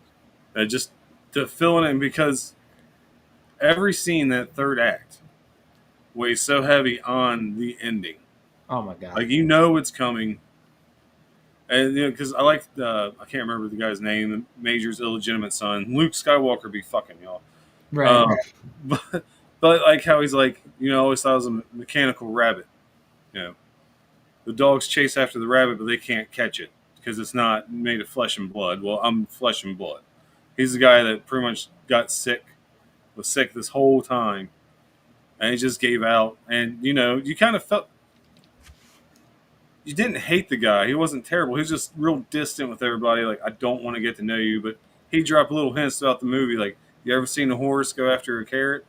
Just to fill it in, because every scene, that third act, weighs so heavy on the ending. Oh my god. Like, it's coming. And, because I like I can't remember the guy's name, the Major's illegitimate son. Luke Skywalker be fucking y'all. right. But like how he's like, I always thought it was a mechanical rabbit. The dogs chase after the rabbit, but they can't catch it because it's not made of flesh and blood. Well, I'm flesh and blood. He's the guy that pretty much was sick this whole time, and he just gave out. And, you kind of felt, you didn't hate the guy. He wasn't terrible. He was just real distant with everybody. Like, I don't want to get to know you, but he dropped little hints throughout the movie. Like, you ever seen a horse go after a carrot?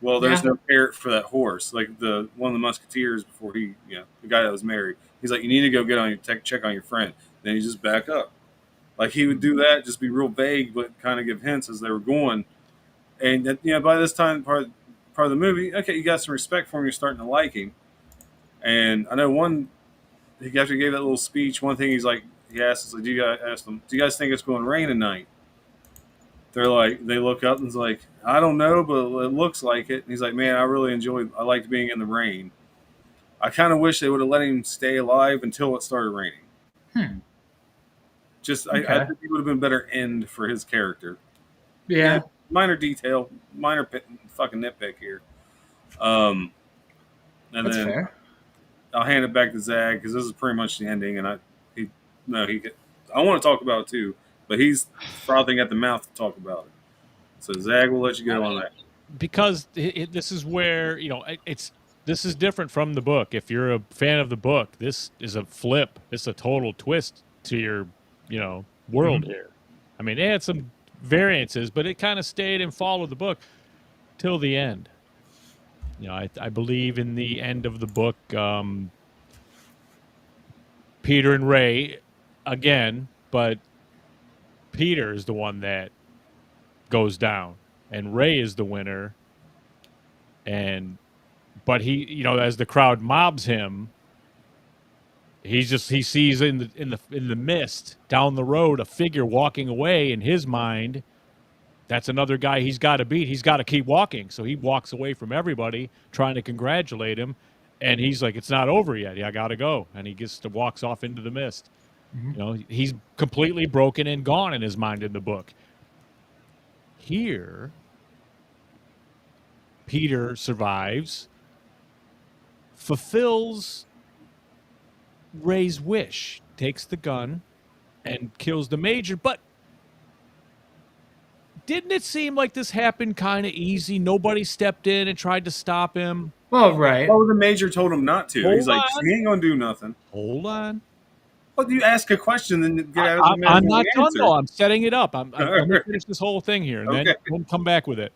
Well, there's no carrot for that horse. Like one of the musketeers before the guy that was married. He's like, you need to go get on your check on your friend. Then you just back up. Like, he would do that, just be real vague, but kind of give hints as they were going. And by this time, part of the movie, okay, you got some respect for him. You're starting to like him. And I know after he gave that little speech, one thing he asked us, like, do you guys think it's going to rain tonight? They're like, they look up and it's like, I don't know, but it looks like it. And he's like, man, I liked being in the rain. I kind of wish they would have let him stay alive until it started raining. Just I Okay. think it would have been better end for his character. Yeah. Minor detail, minor fucking nitpick here. And That's then fair. I'll hand it back to Zag because this is pretty much the ending, and he I want to talk about it too, but he's frothing at the mouth to talk about it. So Zag, we'll let you go on that. Because this is where this is different from the book. If you're a fan of the book, this is a flip. It's a total twist to your world here. I mean, it had some variances, but it kind of stayed and followed the book till the end. I believe in the end of the book, Peter and Ray again, but Peter is the one that goes down, and Ray is the winner. But he, as the crowd mobs him, he sees in the mist down the road a figure walking away. In his mind, that's another guy he's got to beat. He's got to keep walking. So he walks away from everybody trying to congratulate him. And he's like, it's not over yet. I got to go. And he walks off into the mist. He's completely broken and gone in his mind in the book. Here, Peter survives, fulfills Ray's wish, takes the gun, and kills the Major. But didn't it seem like this happened kind of easy? Nobody stepped in and tried to stop him. Well, right. Oh, the Major told him not to. Hold He's like, on. he ain't gonna do nothing. Hold on. But you ask a question and get out of the I'm not done, answer. though. I'm setting it up. I'm going to finish this whole thing here, and then we'll come back with it.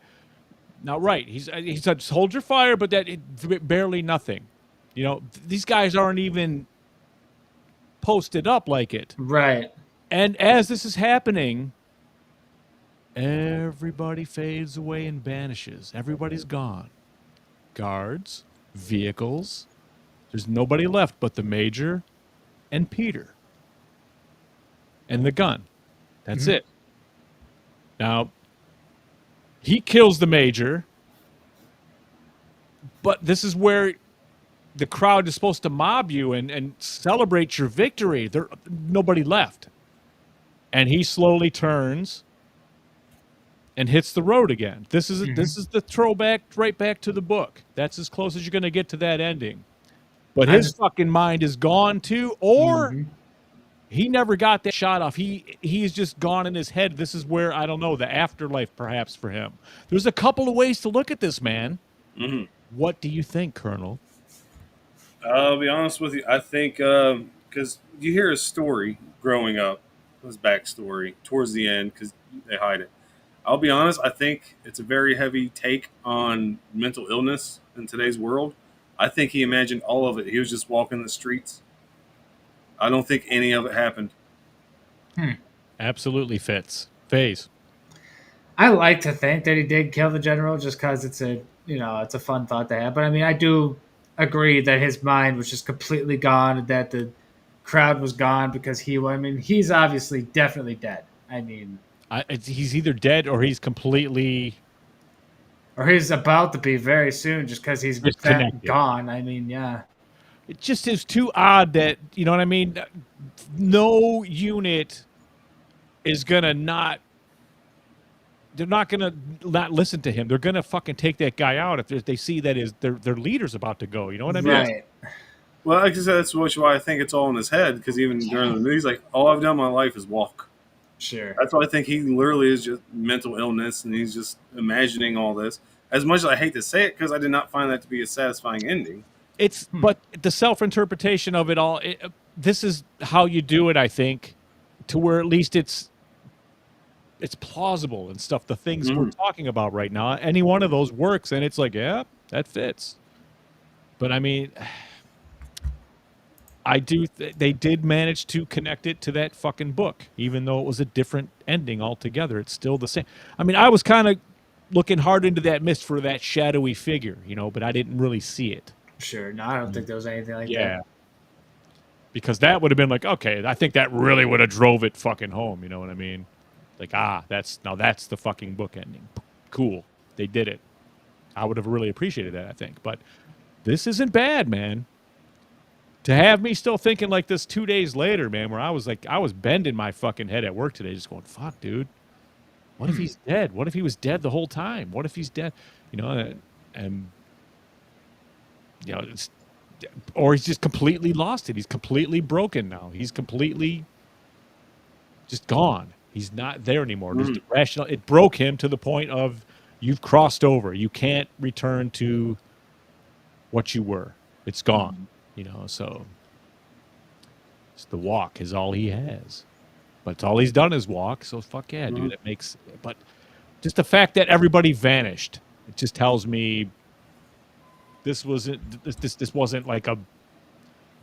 Now, right, he said, hold your fire, but barely nothing. These guys aren't even posted up like it. Right. And as this is happening, everybody fades away and vanishes. Everybody's gone. Guards, vehicles. There's nobody left but the Major and Peter. And the gun. That's it. Now, he kills the Major, but this is where the crowd is supposed to mob you and celebrate your victory. Nobody left. And he slowly turns and hits the road again. This is the throwback right back to the book. That's as close as you're going to get to that ending. But his fucking mind is gone too, or he never got that shot off. He's just gone in his head. This is where, I don't know, the afterlife perhaps for him. There's a couple of ways to look at this, man. What do you think, Colonel? I'll be honest with you. I think because you hear his story growing up, his backstory towards the end, because they hide it. I'll be honest. I think it's a very heavy take on mental illness in today's world. I think he imagined all of it. He was just walking the streets. I don't think any of it happened. Absolutely fits. Phase. I like to think that he did kill the general just because it's a fun thought to have. But I mean, I do agree that his mind was just completely gone and that the crowd was gone because he's obviously definitely dead. I mean, he's either dead or he's completely... Or he's about to be very soon just because he's gone. I mean, yeah. It just is too odd that, you know what I mean? No unit is going to not... They're not going to not listen to him. They're going to fucking take that guy out if they see that their leader's about to go. You know what I mean? Right. Well, like I said, that's why I think it's all in his head, because even during the movie, he's like, all I've done in my life is walk. Sure. That's why I think he literally is just mental illness, and he's just imagining all this. As much as I hate to say it, because I did not find that to be a satisfying ending. But the self-interpretation of it all, this is how you do it, I think, to where at least it's plausible and stuff. The things we're talking about right now, any one of those works, and it's like, yeah, that fits. But I mean, they did manage to connect it to that fucking book, even though it was a different ending altogether. It's still the same. I mean, I was kind of looking hard into that mist for that shadowy figure, but I didn't really see it. Sure. No, I don't think there was anything like that. Yeah. Because that would have been like, okay, I think that really would have drove it fucking home. You know what I mean? Like, that's the fucking book ending. Cool. They did it. I would have really appreciated that, I think. But this isn't bad, man. to have me still thinking like this 2 days later, man, where I was bending my fucking head at work today, just going, fuck, dude. What if he's dead? What if he was dead the whole time? What if he's dead? You know, and you know, or he's just completely lost it. He's completely broken now. He's completely just gone. He's not there anymore. Just irrational. It broke him to the point of you've crossed over. You can't return to what you were. It's gone. You know, so it's the walk is all he has. But it's all he's done is walk. So fuck yeah, dude. It makes. But just the fact that everybody vanished, it just tells me this wasn't like a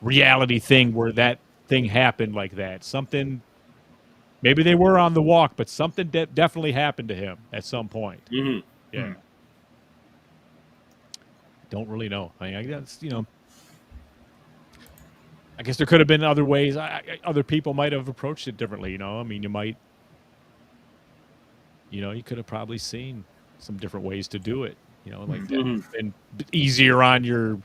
reality thing where that thing happened like that. Something. Maybe they were on the walk, but something definitely happened to him at some point. Yeah. Don't really know. I mean, I guess, you know, I guess there could have been other ways. Other people might have approached it differently, you know. I mean, you could have probably seen some different ways to do it, you know, like that. And easier on your,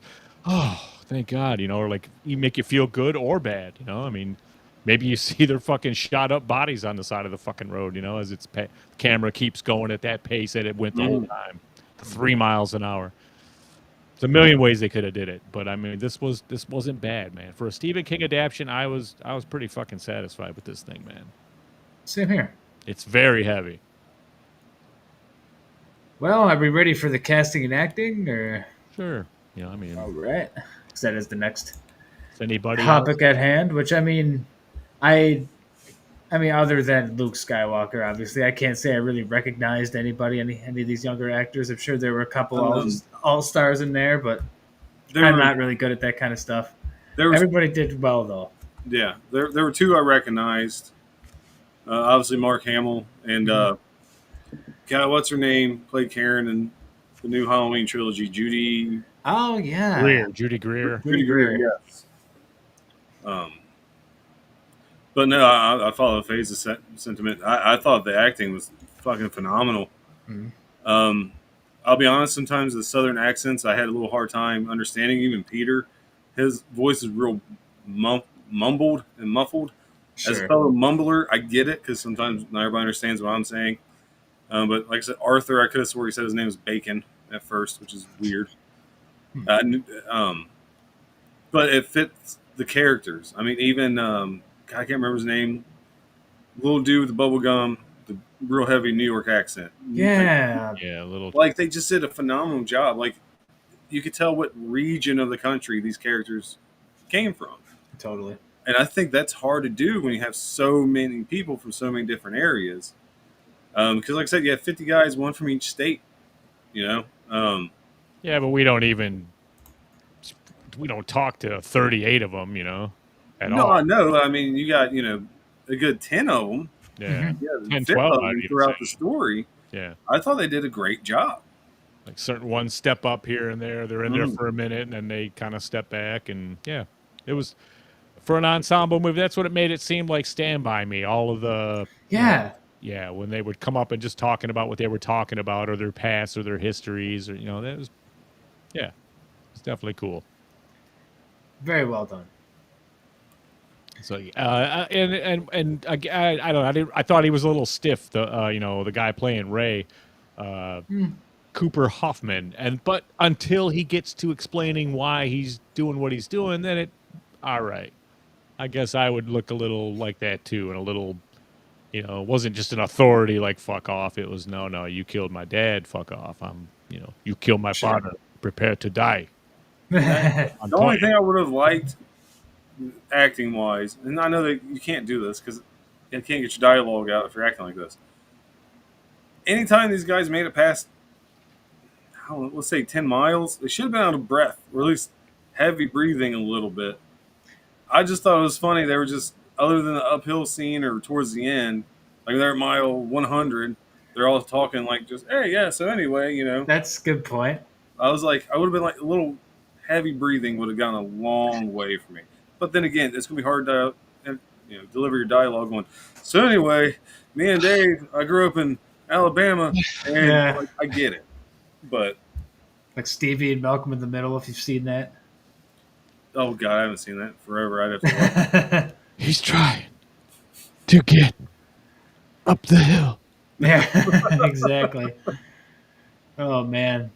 oh, thank God, you know, or like you make you feel good or bad, you know. I mean, maybe you see their fucking shot up bodies on the side of the fucking road, you know, as its camera keeps going at that pace that it went the whole time, 3 miles an hour. There's a million ways they could have did it, but I mean, this wasn't bad, man. For a Stephen King adaptation, I was pretty fucking satisfied with this thing, man. Same here. It's very heavy. Well, are we ready for the casting and acting, or? Sure. You know, I mean, all right. Because that is the next anybody topic at hand. Which I mean, I mean, other than Luke Skywalker, obviously, I can't say I really recognized any of these younger actors. I'm sure there were a couple all-stars in there, but I'm not really good at that kind of stuff. Everybody did well, though. Yeah, there were two I recognized. Obviously, Mark Hamill and God, what's her name? Played Karen in the new Halloween trilogy, Judy. Oh yeah, Judy Greer. Judy Greer, yes. But no, I follow Faye's sentiment. I thought the acting was fucking phenomenal. I'll be honest, sometimes the southern accents, I had a little hard time understanding. Even Peter, his voice is real mumbled and muffled. Sure. As a fellow mumbler, I get it, because sometimes not everybody understands what I'm saying. But like I said, Arthur, I could have swore he said his name was Bacon at first, which is weird. But it fits the characters. I mean, even... I can't remember his name. Little dude with the bubble gum, the real heavy New York accent. Yeah. Yeah, a little. Like, they just did a phenomenal job. Like, you could tell what region of the country these characters came from. Totally. And I think that's hard to do when you have so many people from so many different areas. Because, like I said, you have 50 guys, one from each state. You know. Yeah, but we don't talk to 38 of them. You know. No, I know. I mean, you got, a good 10 of them. Yeah. 10, 12 of them throughout the story. Yeah. I thought they did a great job. Like certain ones step up here and there. They're in there for a minute, and then they kind of step back. And, yeah, it was, for an ensemble movie, that's what it made it seem like Stand By Me. All of the... Yeah. Yeah, when they would come up and just talking about what they were talking about, or their past, or their histories, or, you know, that was... Yeah. It's definitely cool. Very well done. So I don't know. I thought he was a little stiff. The guy playing Ray, Cooper Hoffman, but until he gets to explaining why he's doing what he's doing, then all right. I guess I would look a little like that too, and a little, it wasn't just an authority like fuck off. It was no, you killed my dad, fuck off. You killed my father, prepare to die. The only thing I would have liked, acting wise, and I know that you can't do this because you can't get your dialogue out if you're acting like this. Anytime these guys made it past, let's say 10 miles, they should have been out of breath, or at least heavy breathing a little bit. I just thought it was funny. They were just, other than the uphill scene or towards the end, like they're at mile 100, they're all talking like just, hey, yeah, so anyway, That's a good point. I was like, I would have been like a little heavy breathing would have gone a long way for me. But then again, it's going to be hard to deliver your dialogue going, so anyway, me and Dave, I grew up in Alabama, and I get it. But like Stevie and Malcolm in the Middle, if you've seen that. Oh god, I haven't seen that in forever. I'd have to watch. He's trying to get up the hill. Yeah, exactly. Oh man,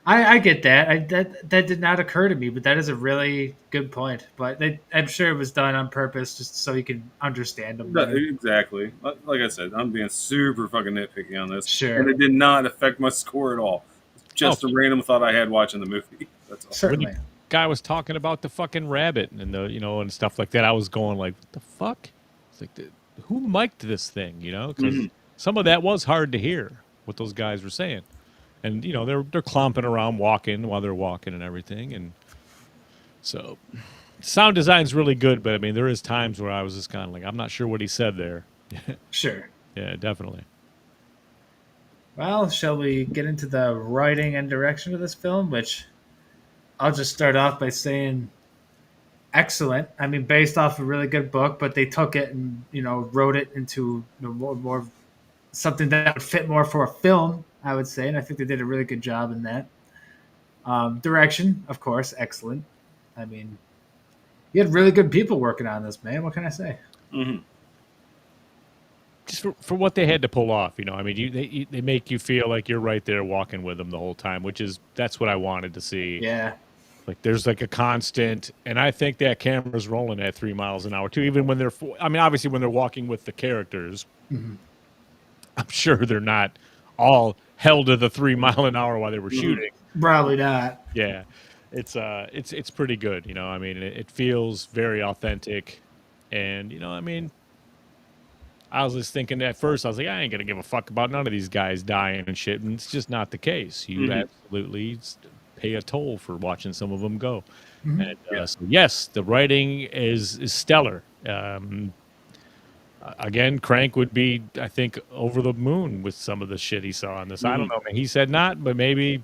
I get that. That did not occur to me, but that is a really good point. But I'm sure it was done on purpose, just so you could understand them better. Exactly. Like I said, I'm being super fucking nitpicky on this, Sure. and it did not affect my score at all. It's just Oh. a random thought I had watching the movie. That's all. Certainly. When the guy was talking about the fucking rabbit and the and stuff like that, I was going like, what the fuck? It's like, who mic'd this thing? Because some of that was hard to hear what those guys were saying, and they're clomping around, walking while they're walking and everything, and so sound design's really good. But I mean, there is times where I was just kind of like, I'm not sure what he said there. Sure. Yeah, definitely. Well, shall we get into the writing and direction of this film? Which I'll just start off by saying excellent. I mean, based off a really good book, but they took it and wrote it into more something that would fit more for a film, I would say, and I think they did a really good job in that. Direction, of course, excellent. I mean, you had really good people working on this, man. What can I say? Mm-hmm. Just for what they had to pull off, I mean, they make you feel like you're right there walking with them the whole time, that's what I wanted to see. Yeah. Like there's like a constant, and I think that camera's rolling at 3 miles an hour too. Even when obviously when they're walking with the characters, I'm sure they're not all held to the 3 mile an hour while they were shooting. Probably not. Yeah, it's pretty good. I mean, it feels very authentic, and I mean, I was just thinking at first, I was like, I ain't gonna give a fuck about none of these guys dying and shit, and it's just not the case. You absolutely pay a toll for watching some of them go. And so yes, the writing is stellar. Again, Crank would be, I think, over the moon with some of the shit he saw on this. I don't know. He said not, but maybe.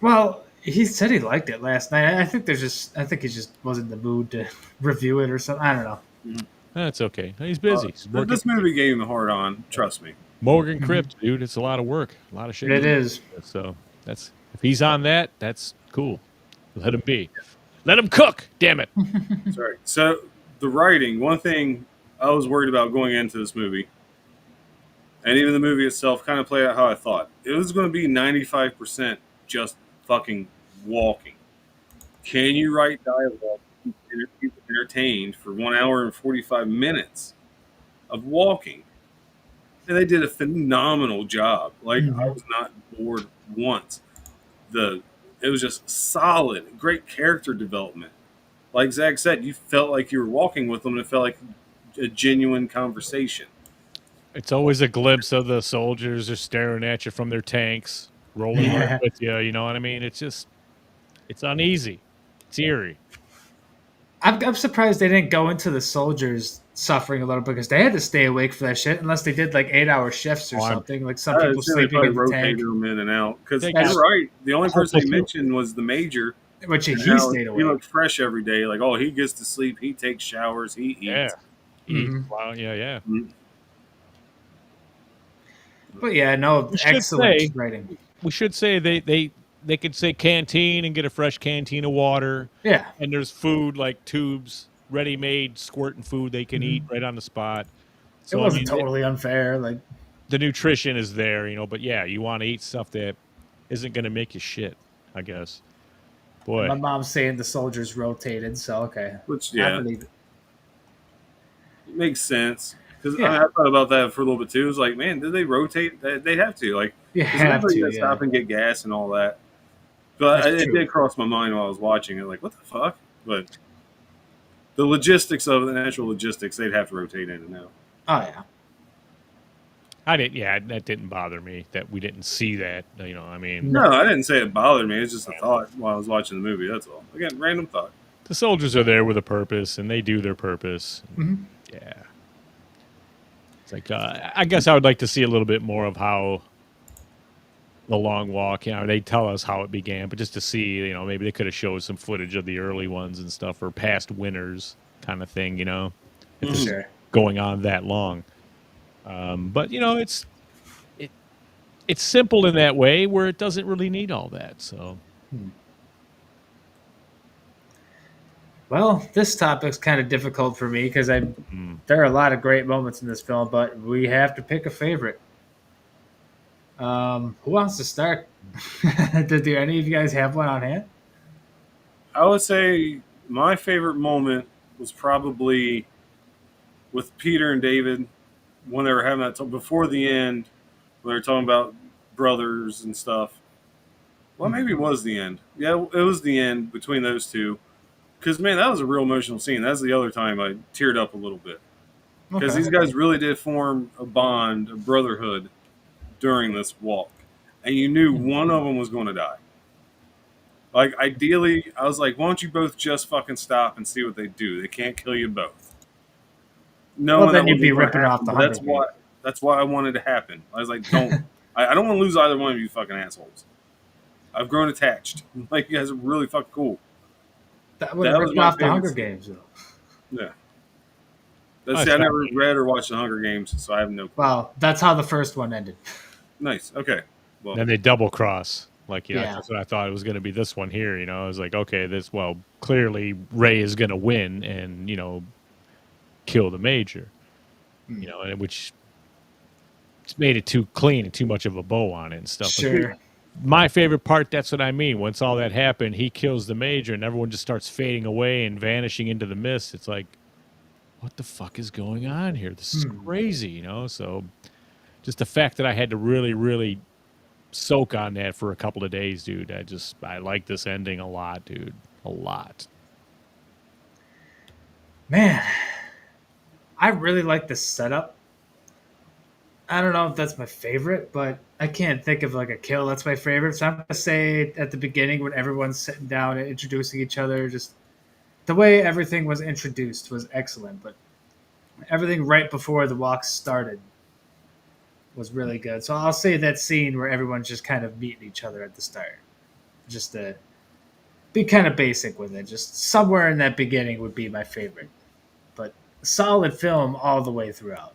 Well, he said he liked it last night. I think he just wasn't in the mood to review it or something. I don't know. That's okay. He's busy. He's working. This movie gave him a hard on. Trust me. Morgan Crypt, dude. It's a lot of work. A lot of shit. It is. So if he's on that, that's cool. Let him be. Let him cook. Damn it. Sorry. So the writing, one thing I was worried about going into this movie, and even the movie itself kind of played out how I thought. It was going to be 95% just fucking walking. Can you write dialogue to keep people entertained for 1 hour and 45 minutes of walking? And they did a phenomenal job. Like, I was not bored once. It was just solid, great character development. Like Zach said, you felt like you were walking with them, and it felt like a genuine conversation. It's always a glimpse of the soldiers are staring at you from their tanks, rolling right with you. You know what I mean? It's uneasy. It's eerie. I'm surprised they didn't go into the soldiers suffering a little bit because they had to stay awake for that shit unless they did like 8-hour shifts or something. Like some people sleeping in the tank. Rotated them in and out. Because They you're got- right. The only person they mentioned was the major. Which he and how stayed He awake. looked fresh every day. Like, oh, he gets to sleep. He takes showers. He eats. Yeah. Wow. Yeah. But yeah, no, should excellent say- writing. We should say they could say canteen and get a fresh canteen of water. Yeah. And there's food like tubes, ready-made squirting food they can eat right on the spot. So It wasn't I mean, totally unfair. Like the nutrition is there, but yeah, you want to eat stuff that isn't going to make you shit, I guess. Boy, my mom's saying the soldiers rotated, so okay. Which, I yeah, believe it. makes sense. Because Yeah. I thought about that for a little bit too. It was like, man, did they rotate? They'd have to. Like, You 'cause have everybody to, had yeah. stop and get gas and all that. But That's it true. did cross my mind while I was watching it. Like, what the fuck? But the logistics of the natural logistics, they'd have to rotate in and out. Oh yeah. I didn't. Yeah, that didn't bother me that we didn't see that. I mean, No, I didn't say it bothered me. It's just a thought while I was watching the movie. That's all. Again, random thought. the soldiers are there with a purpose, and they do their purpose. Yeah, it's like I guess I would like to see a little bit more of how the long walk. They tell us how it began, but just to see, maybe they could have showed some footage of the early ones and stuff, or past winners kind of thing. If it's Sure. going on that long. But it's simple in that way where it doesn't really need all that. So Well, this topic's kind of difficult for me because Mm. there are a lot of great moments in this film, but we have to pick a favorite. Who wants to start? Do any of you guys have one on hand? I would say my favorite moment was probably with Peter and David when they were having that before the end, when they were talking about brothers and stuff. Well, maybe it was the end. Yeah, it was the end between those two. Because, man, that was a real emotional scene. That's the other time I teared up a little bit. Because Okay. these guys really did form a bond, a brotherhood during this walk. And you knew one of them was going to die. Like, ideally, I was like, why don't you both just fucking stop and see what they do? They can't kill you both. Well, then that you'd be wasn't gonna ripping off happen, the but Hunger that's why I wanted to happen. I was like, don't. I don't want to lose either one of you fucking assholes. I've grown attached. Like, you guys are really fucking cool. That would have That was ripped my off the favorite Hunger scene. Games, though. Yeah. Nice See, I try. never read or watched The Hunger Games, so I have no. Well, that's how the first one ended. Nice. Okay. Well, Then they double cross. Like, Yeah. that's what I thought it was going to be this one here. I was like, okay, clearly Ray is going to win and, kill the Major. And which it's made it too clean and too much of a bow on it and stuff. Sure. My favorite part, that's what I mean. Once all that happened, he kills the Major and everyone just starts fading away and vanishing into the mist. It's like, what the fuck is going on here? This is crazy, So just the fact that I had to really, really soak on that for a couple of days, dude. I like this ending a lot, dude. A lot. Man, I really like the setup. I don't know if that's my favorite, but I can't think of like a kill that's my favorite. So I'm gonna say at the beginning when everyone's sitting down and introducing each other, just the way everything was introduced was excellent. But everything right before the walk started was really good. So I'll say that scene where everyone's just kind of meeting each other at the start, just to be kind of basic with it. Just somewhere in that beginning would be my favorite. But solid film all the way throughout.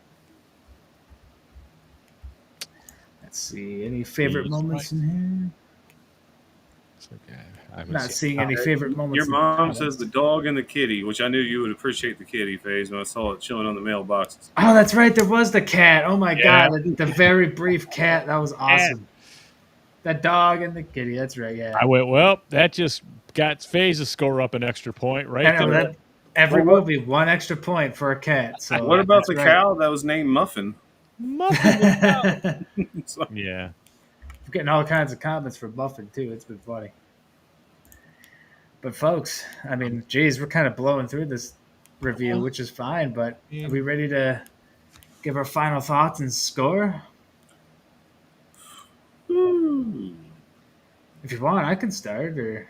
Let's see. Any favorite He's moments right. in here? It's okay. I haven't Not seen- seeing any favorite moments. your in the mom comments. says the dog and the kitty, which I knew you would appreciate the kitty phase when I saw it chilling on the mailboxes. Oh, that's right. There was the cat. Oh my Yeah. god, the very brief cat. That was awesome. The dog and the kitty. That's right. Yeah. I went, well, that just got Faze's score up an extra point right I know there. that every Well, what- movie, one extra point for a cat. So What about that's the right. cow that was named Muffin? Muffin. So- Yeah. We're getting all kinds of comments for Buffett too. It's been funny. But folks, I mean, geez, we're kind of blowing through this review, which is fine. But are we ready to give our final thoughts and score? Hmm. If you want, I can start. Or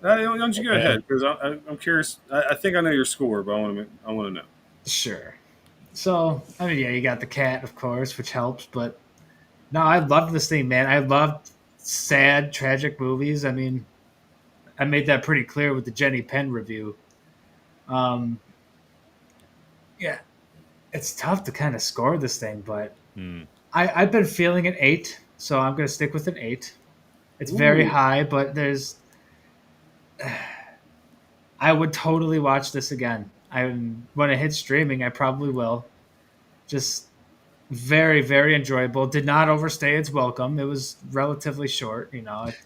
Why don't you go Okay. ahead? Because I'm curious. I think I know your score, but I want to know. sure. So I mean, yeah, you got the cat, of course, which helps. But no, I love this thing, man. I love sad, tragic movies. I mean, I made that pretty clear with the Jenny Penn review. Yeah, it's tough to kind of score this thing, but I've been feeling an 8, so I'm going to stick with an 8. It's very Ooh. high, but there's. I would totally watch this again. When it hits streaming, I probably will. Just very, very enjoyable. Did not overstay its welcome. It was relatively short,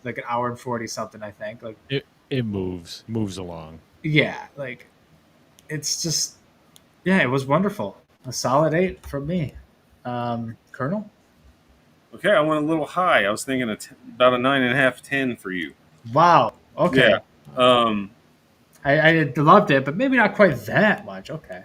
like an hour and 40 something, I think. Like, It moves along. yeah, like it's just, yeah, it was wonderful. A solid 8 from me. Colonel? Okay, I went a little high. I was thinking about a 9.5, 10 for you. Wow. Okay. Yeah. I loved it, but maybe not quite that much. Okay.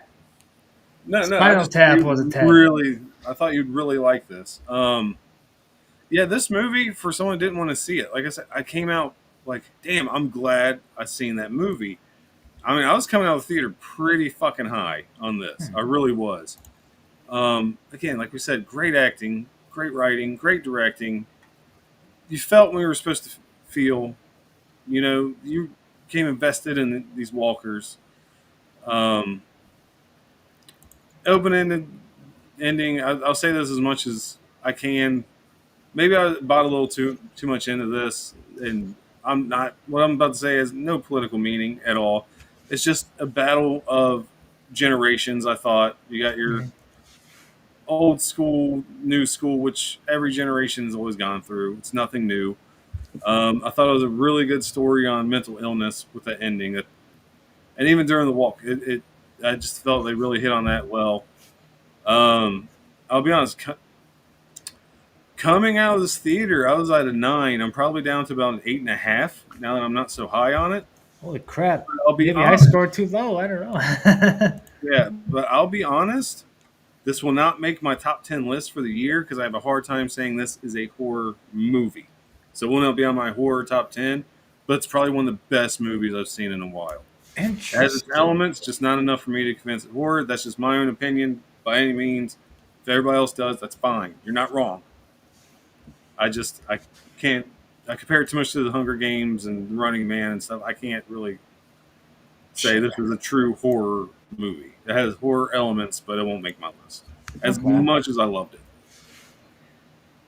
No. Spinal Tap was a 10. Really, I thought you'd really like this. Yeah, this movie for someone who didn't want to see it. Like I said, I came out like, damn, I'm glad I seen that movie. I mean, I was coming out of the theater pretty fucking high on this. I really was. Again, like we said, great acting, great writing, great directing. You felt when you were supposed to feel. You became invested in these walkers. Open-ended ending. I'll say this as much as I can. Maybe I bought a little too much into this, and I'm not. What I'm about to say has no political meaning at all. it's just a battle of generations. I thought you got your old school, new school, which every generation has always gone through. It's nothing new. I thought it was a really good story on mental illness with the ending. And even during the walk, I just felt they really hit on that well. I'll be honest. Coming out of this theater, I was at a 9. I'm probably down to about an 8.5 now that I'm not so high on it. Holy crap! I'll be Maybe honest. I scored too low. I don't know. Yeah, but I'll be honest. This will not make my top 10 list for the year because I have a hard time saying this is a horror movie. So it will not be on my horror top 10, but it's probably one of the best movies I've seen in a while. It has its elements, just not enough for me to convince it horror. That's just my own opinion by any means. If everybody else does, that's fine. You're not wrong. I can't, I compare it too much to the Hunger Games and Running Man and stuff. I can't really say this is a true horror movie. It has horror elements, but it won't make my list. As much as I loved it.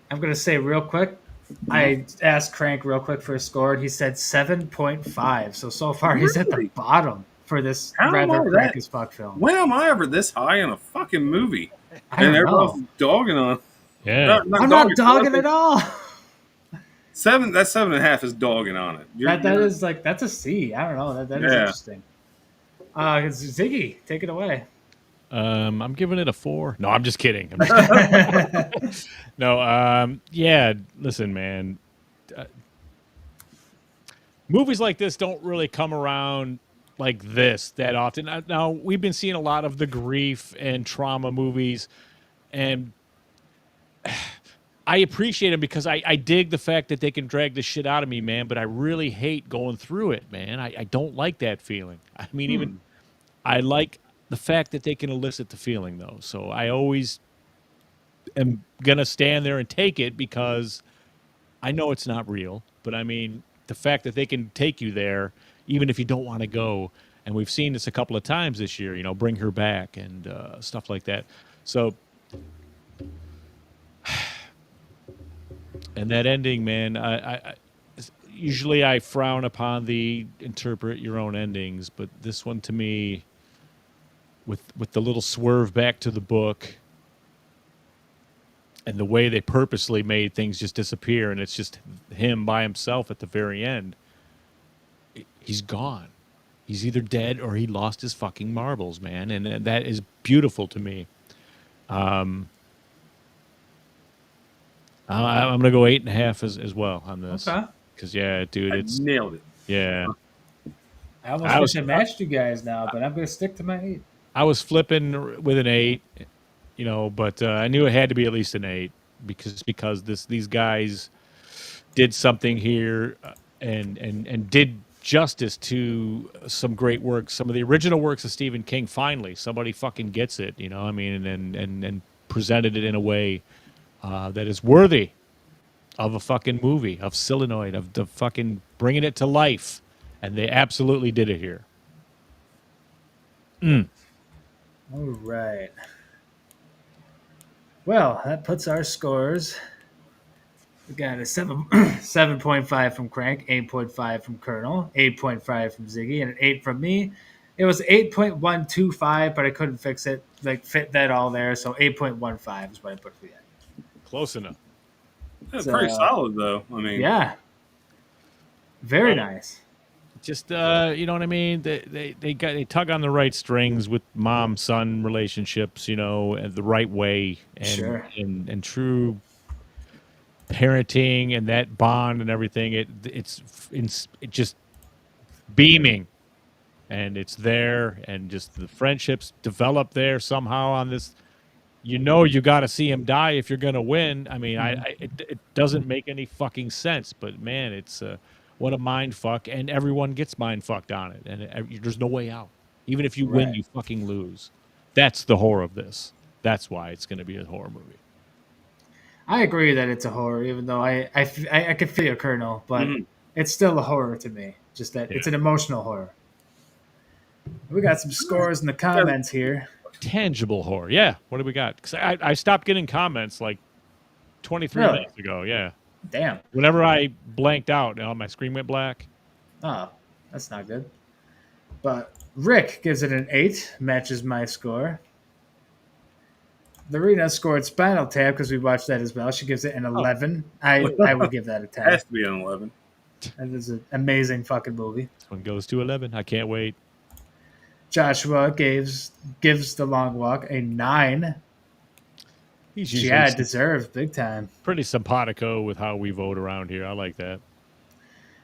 I'm going to say real quick, I asked Crank real quick for a score, and he said 7.5. So far he's at the bottom for this rather crank as fuck film. When am I ever this high on a fucking movie? I don't know. Everyone's dogging on. Yeah. I'm not dogging at all. That 7.5 is dogging on it. That's a C. I don't know. That is interesting. Ziggy, take it away. I'm giving it a 4. No, I'm just kidding. No, yeah, listen, man. Movies like this don't really come around like this that often. Now, we've been seeing a lot of the grief and trauma movies, and I appreciate them because I dig the fact that they can drag the shit out of me, man, but I really hate going through it, man. I don't like that feeling. I mean, even I like the fact that they can elicit the feeling, though. So I always am going to stand there and take it because I know it's not real. But, I mean, the fact that they can take you there, even if you don't want to go, and we've seen this a couple of times this year, you know, Bring Her Back and stuff like that. So, and that ending, man, I usually I frown upon the interpret your own endings, but this one to me, with the little swerve back to the book and the way they purposely made things just disappear and it's just him by himself at the very end, he's gone. He's either dead or he lost his fucking marbles, man, and that is beautiful to me. I'm going to go 8.5 as well on this. Okay. Because, yeah, dude, it's... nailed it. Yeah. I almost wish I matched you guys now, but I'm going to stick to my 8. I was flipping with an 8, you know, but I knew it had to be at least an 8 because these guys did something here and did justice to some great works, some of the original works of Stephen King. Finally, somebody fucking gets it, you know. I mean, and presented it in a way that is worthy of a fucking movie, of Silenoid, of the fucking bringing it to life, and they absolutely did it here. All right. Well, that puts our scores. We got a 7.5 from Crank, 8.5 from Colonel, 8.5 from Ziggy, and an 8 from me. It was 8.125, but I couldn't fit that all there, so 8.15 is what I put for the end. Close enough. That's pretty solid, though. I mean, yeah, very nice. Just you know what I mean? They tug on the right strings with mom-son relationships, you know, the right way, and and true parenting and that bond and everything. It's just beaming, and it's there, and just the friendships develop there somehow on this. You know, you got to see him die if you're going to win. I mean, it doesn't make any fucking sense, but man, it's what a mind fuck, and everyone gets mind fucked on it, and there's no way out. Even if you win, you fucking lose. That's the horror of this. That's why it's going to be a horror movie. I agree that it's a horror, even though I can feel your Colonel, but it's still a horror to me. Just that it's an emotional horror. We got some scores in the comments here. Tangible horror. Yeah. What do we got? Because I stopped getting comments like 23 minutes ago. Yeah. Damn. Whenever I blanked out, my screen went black. Oh, that's not good. But Rick gives it an 8, matches my score. Lorena scored Spinal Tap because we watched that as well. She gives it an 11. I would give that a 10. Has to be an 11. That is an amazing fucking movie. This one goes to 11. I can't wait. Joshua gives The Long Walk a 9. He's usually Yeah, deserved big time. pretty simpatico with how we vote around here. I like that.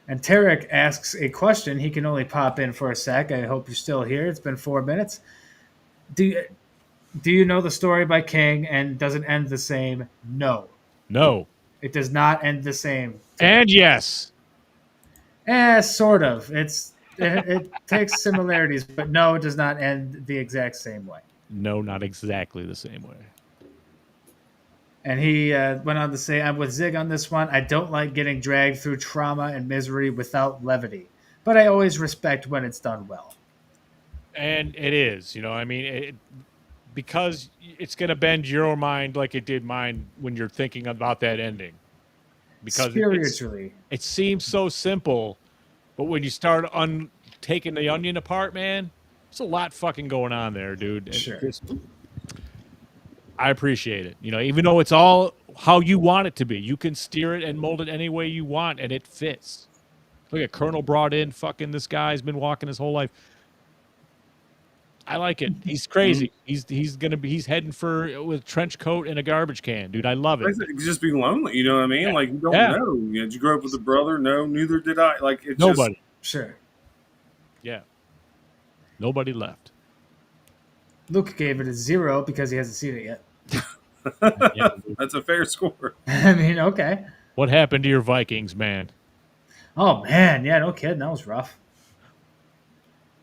And Tarek asks a question. He can only pop in for a sec. I hope you're still here. It's been 4 minutes. Do you know the story by King, and does it end the same? No. No. It does not end the same. And yes. Sort of. It takes similarities, but no, it does not end the exact same way. No, not exactly the same way. And he went on to say, I'm with Zig on this one. I don't like getting dragged through trauma and misery without levity, but I always respect when it's done well. And it is, I mean, because it's going to bend your mind like it did mine when you're thinking about that ending. Because spiritually, it seems so simple, but when you start taking the onion apart, man, there's a lot fucking going on there, dude. Sure. I appreciate it. Even though it's all how you want it to be, you can steer it and mold it any way you want, and it fits. Look at Colonel brought in. Fucking this guy's been walking his whole life. I like it. He's crazy. He's heading for with a trench coat and a garbage can, dude. I love it. It'd just be lonely, you know what I mean? Like you don't know. Did you grow up with a brother? No, neither did I. Like it's nobody. Sure. Yeah. Nobody left. Luke gave it a 0 because he hasn't seen it yet. That's a fair score. I mean, okay. What happened to your Vikings, man? Oh man, yeah, no kidding. That was rough.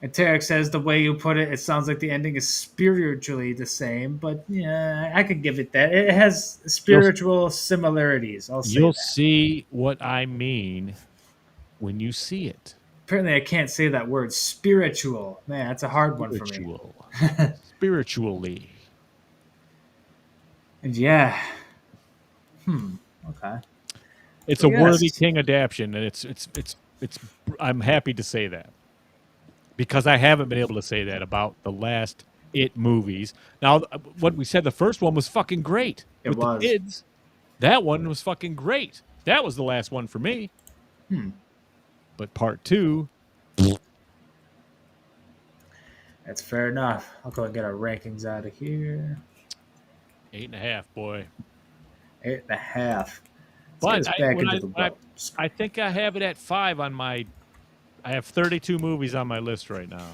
And Tarek says the way you put it, it sounds like the ending is spiritually the same, but yeah, I could give it that. It has spiritual similarities. You'll see what I mean when you see it. Apparently, I can't say that word. Spiritual. Man, that's a hard one for me. Spiritually. And yeah. Okay. It's a worthy King adaptation, and it's. I'm happy to say that because I haven't been able to say that about the last It movies. Now, what we said, the first one was fucking great. It was. The kids. That one was fucking great. That was the last one for me. But part 2. That's fair enough. I'll go and get our rankings out of here. 8.5, boy. 8.5. But I think I have it at 5 on my. I have 32 movies on my list right now.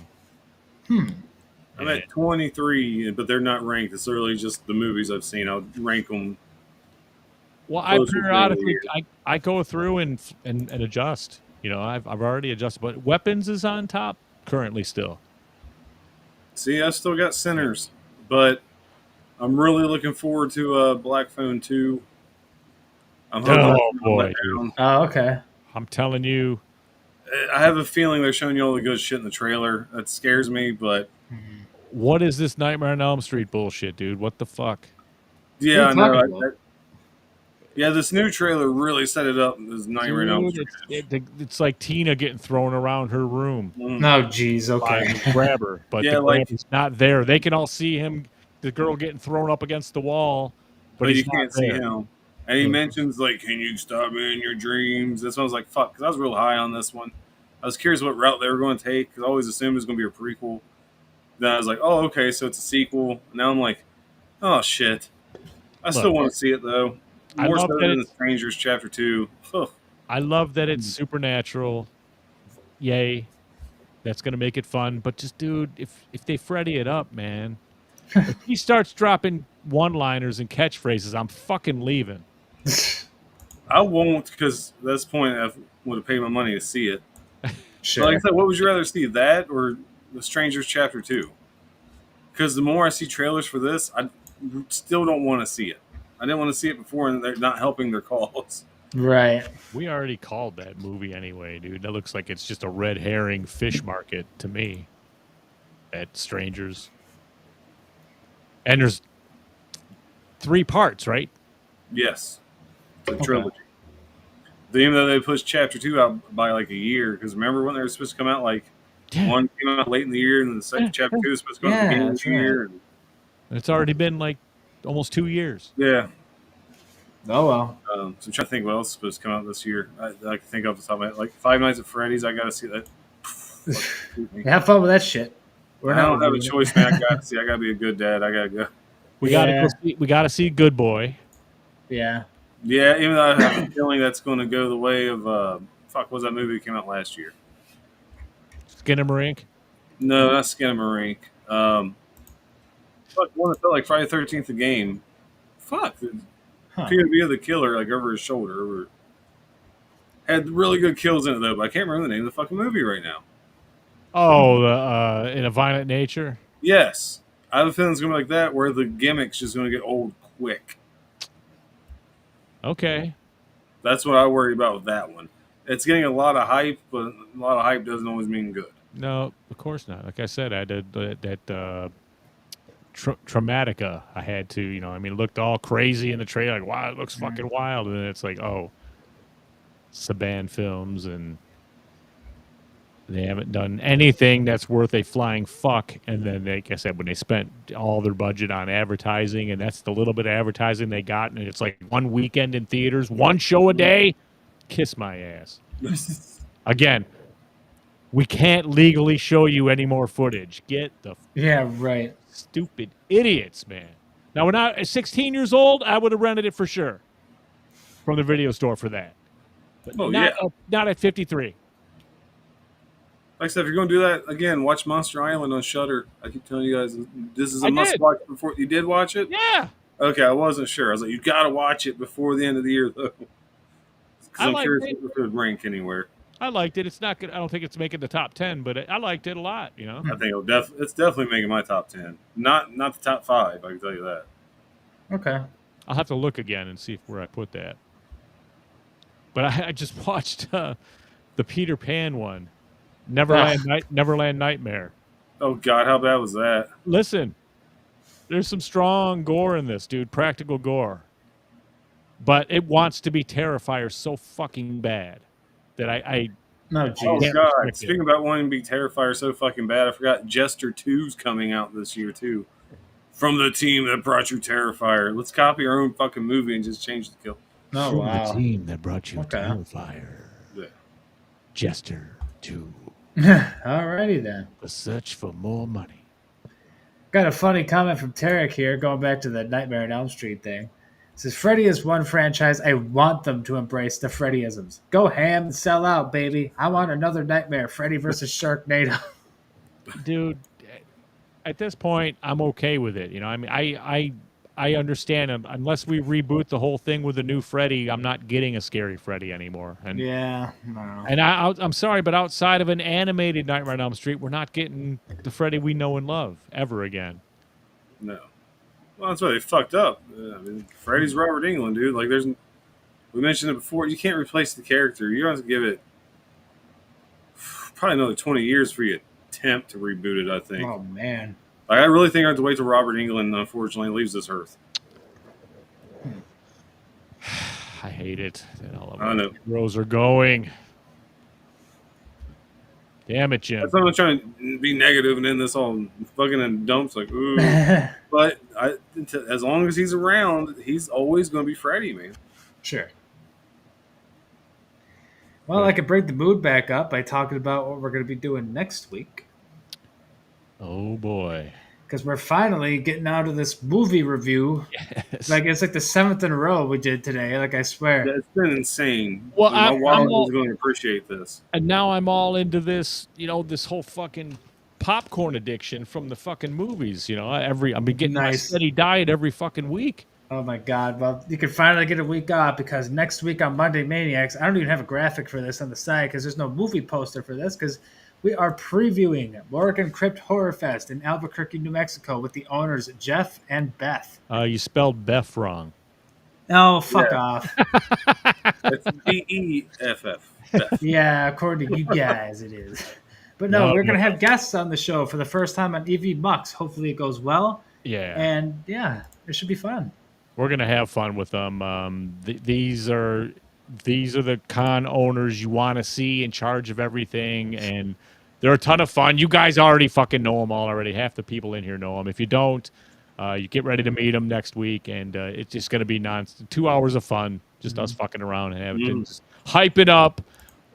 I'm at 23, but they're not ranked. It's literally just the movies I've seen. I'll rank them. Well, I periodically I go through and adjust. I've already adjusted, but Weapons is on top currently still. See, I still got Sinners, but I'm really looking forward to Black Phone 2. I'm boy. Oh, okay. I'm telling you. I have a feeling they're showing you all the good shit in the trailer. That scares me, but... What is this Nightmare on Elm Street bullshit, dude? What the fuck? Yeah, I know. This new trailer really set it up as Nightmare on Elm Street. It's like Tina getting thrown around her room. No, geez, okay. Grab her, but the grabber's not there. They can all see him, the girl getting thrown up against the wall, but you can't see him. And he mentions, can you stop me in your dreams? This one was like, fuck, because I was real high on this one. I was curious what route they were going to take, because I always assumed it was going to be a prequel. Then I was like, oh, okay, so it's a sequel. Now I'm like, oh, shit. I still want to see it, though. More so than The Strangers Chapter 2. Ugh. I love that it's supernatural. Yay. That's going to make it fun. But just, dude, if they Freddy it up, man. If he starts dropping one-liners and catchphrases, I'm fucking leaving. I won't, because at this point I would have paid my money to see it. Sure. Like I said, what would you rather see, that or The Strangers Chapter 2? Because the more I see trailers for this, I still don't want to see it. I didn't want to see it before, and they're not helping their cause. Right. We already called that movie anyway, dude. That looks like it's just a red herring fish market to me. At Strangers. And there's 3 parts, right? Yes. It's a trilogy. Even though they pushed Chapter 2 out by like a year, because remember when they were supposed to come out like One came out late in the year, and the second chapter 2 is supposed to go at the beginning of that's the year. And, It's already been like almost 2 years. yeah. Oh well. So I'm trying to think what else is supposed to come out this year. I can think off the top of my head. Like Five Nights at Freddy's, I got to see that. Have fun with that shit. I don't have a reviewing it. choice, man. I got to see. I got to be a good dad. I got to go. We Yeah. gotta see Good Boy. Yeah. Yeah, even though I have a feeling that's going to go the way of what was that movie that came out last year? Skinamarink. No, not Skinamarink. One that felt like Friday the 13th the game. Fuck. Huh. POV of the killer, like over his shoulder. Had really good kills in it though, but I can't remember the name of the fucking movie right now. Oh, the In a Violent Nature. Yes, I have a feeling it's gonna be like that, where the gimmick's just gonna get old quick. Okay. That's what I worry about with that one. It's getting a lot of hype, but a lot of hype doesn't always mean good. No, of course not. Like I said, I did that Traumatica. I had to, you know, I mean, it looked all crazy in the trailer, like, wow, it looks fucking wild. And then it's like, oh, Saban Films, and they haven't done anything that's worth a flying fuck. And then, like I said, when they spent all their budget on advertising, and that's the little bit of advertising they got, and it's like one weekend in theaters, one show a day, kiss my ass. Again, we can't legally show you any more footage. Get the Yeah, right. stupid idiots, man. Now, when I was 16 years old, I would have rented it for sure from the video store for that. But not at 53. Like I said, if you're going to do that, again, watch Monster Island on Shudder. I keep telling you guys, this is a must-watch before... You did watch it? Yeah. Okay, I wasn't sure. I was like, you got to watch it before the end of the year, though. Because I'm curious if it would rank anywhere. I liked it. It's not good. I don't think it's making the top 10, but I liked it a lot, you know? I think it's definitely making my top 10. Not the top 5, I can tell you that. Okay. I'll have to look again and see where I put that. But I just watched the Peter Pan one. Neverland Nightmare. Oh, God, how bad was that? Listen, there's some strong gore in this, dude. Practical gore. But it wants to be Terrifier so fucking bad that No, Oh, geez. God. Speaking about wanting to be Terrifier so fucking bad, I forgot Jester 2's coming out this year, too. From the team that brought you Terrifier. Let's copy our own fucking movie and just change the kill. Oh, From wow. the team that brought you Okay. Terrifier. Yeah. Jester 2. Alrighty then. The search for more money. Got a funny comment from Tarek here, going back to the Nightmare on Elm Street thing. It says, Freddy is one franchise I want them to embrace the Freddyisms. Go ham and sell out, baby. I want another Nightmare, Freddy versus Sharknado. Dude, at this point, I'm okay with it. You know, I mean, I understand unless we reboot the whole thing with a new Freddy, I'm not getting a scary Freddy anymore. And Yeah, no. and I'm sorry, but outside of an animated Nightmare on Elm Street, we're not getting the Freddy we know and love ever again. No. Well, that's why they fucked up. I mean, Freddy's Robert Englund, dude. Like, we mentioned it before. You can't replace the character. You have to give it probably another 20 years for you to attempt to reboot it, I think. Oh, man. Like, I really think I have to wait till Robert Englund, unfortunately, leaves this earth. I hate it that all of I our know. heroes are going. Damn it, Jim. That's why I'm not trying to be negative and end this all fucking in dumps. Like, ooh. But as long as he's around, he's always going to be Freddy, man. Sure. Well, I could bring the mood back up by talking about what we're going to be doing next week. Oh, boy. Because we're finally getting out of this movie review. Yes. Like, it's like the 7th in a row we did today. Like, I swear. It's been insane. Well, my I'm wallet all- is going to appreciate this. And now I'm all into this, you know, this whole fucking popcorn addiction from the fucking movies. You know, I've been getting my Nice. steady diet every fucking week. Oh, my God. Well, you can finally get a week off because next week on Monday Maniacs, I don't even have a graphic for this on the site because there's no movie poster for this because we are previewing Morgan Crypt Horror Fest in Albuquerque, New Mexico with the owners Jeff and Beth. You spelled Beth wrong. Oh, fuck off. It's BEFF. Yeah, according to you guys, it is. But no, No, we're going to no. have guests on the show for the first time on EV Mux. Hopefully it goes well. Yeah. And yeah, it should be fun. We're gonna have fun with them. These are the con owners you want to see in charge of everything, and They're a ton of fun. You guys already fucking know them all already. Half the people in here know them. If you don't, you get ready to meet them next week, and it's just going to be 2 hours of fun, just us fucking around and having just hyping up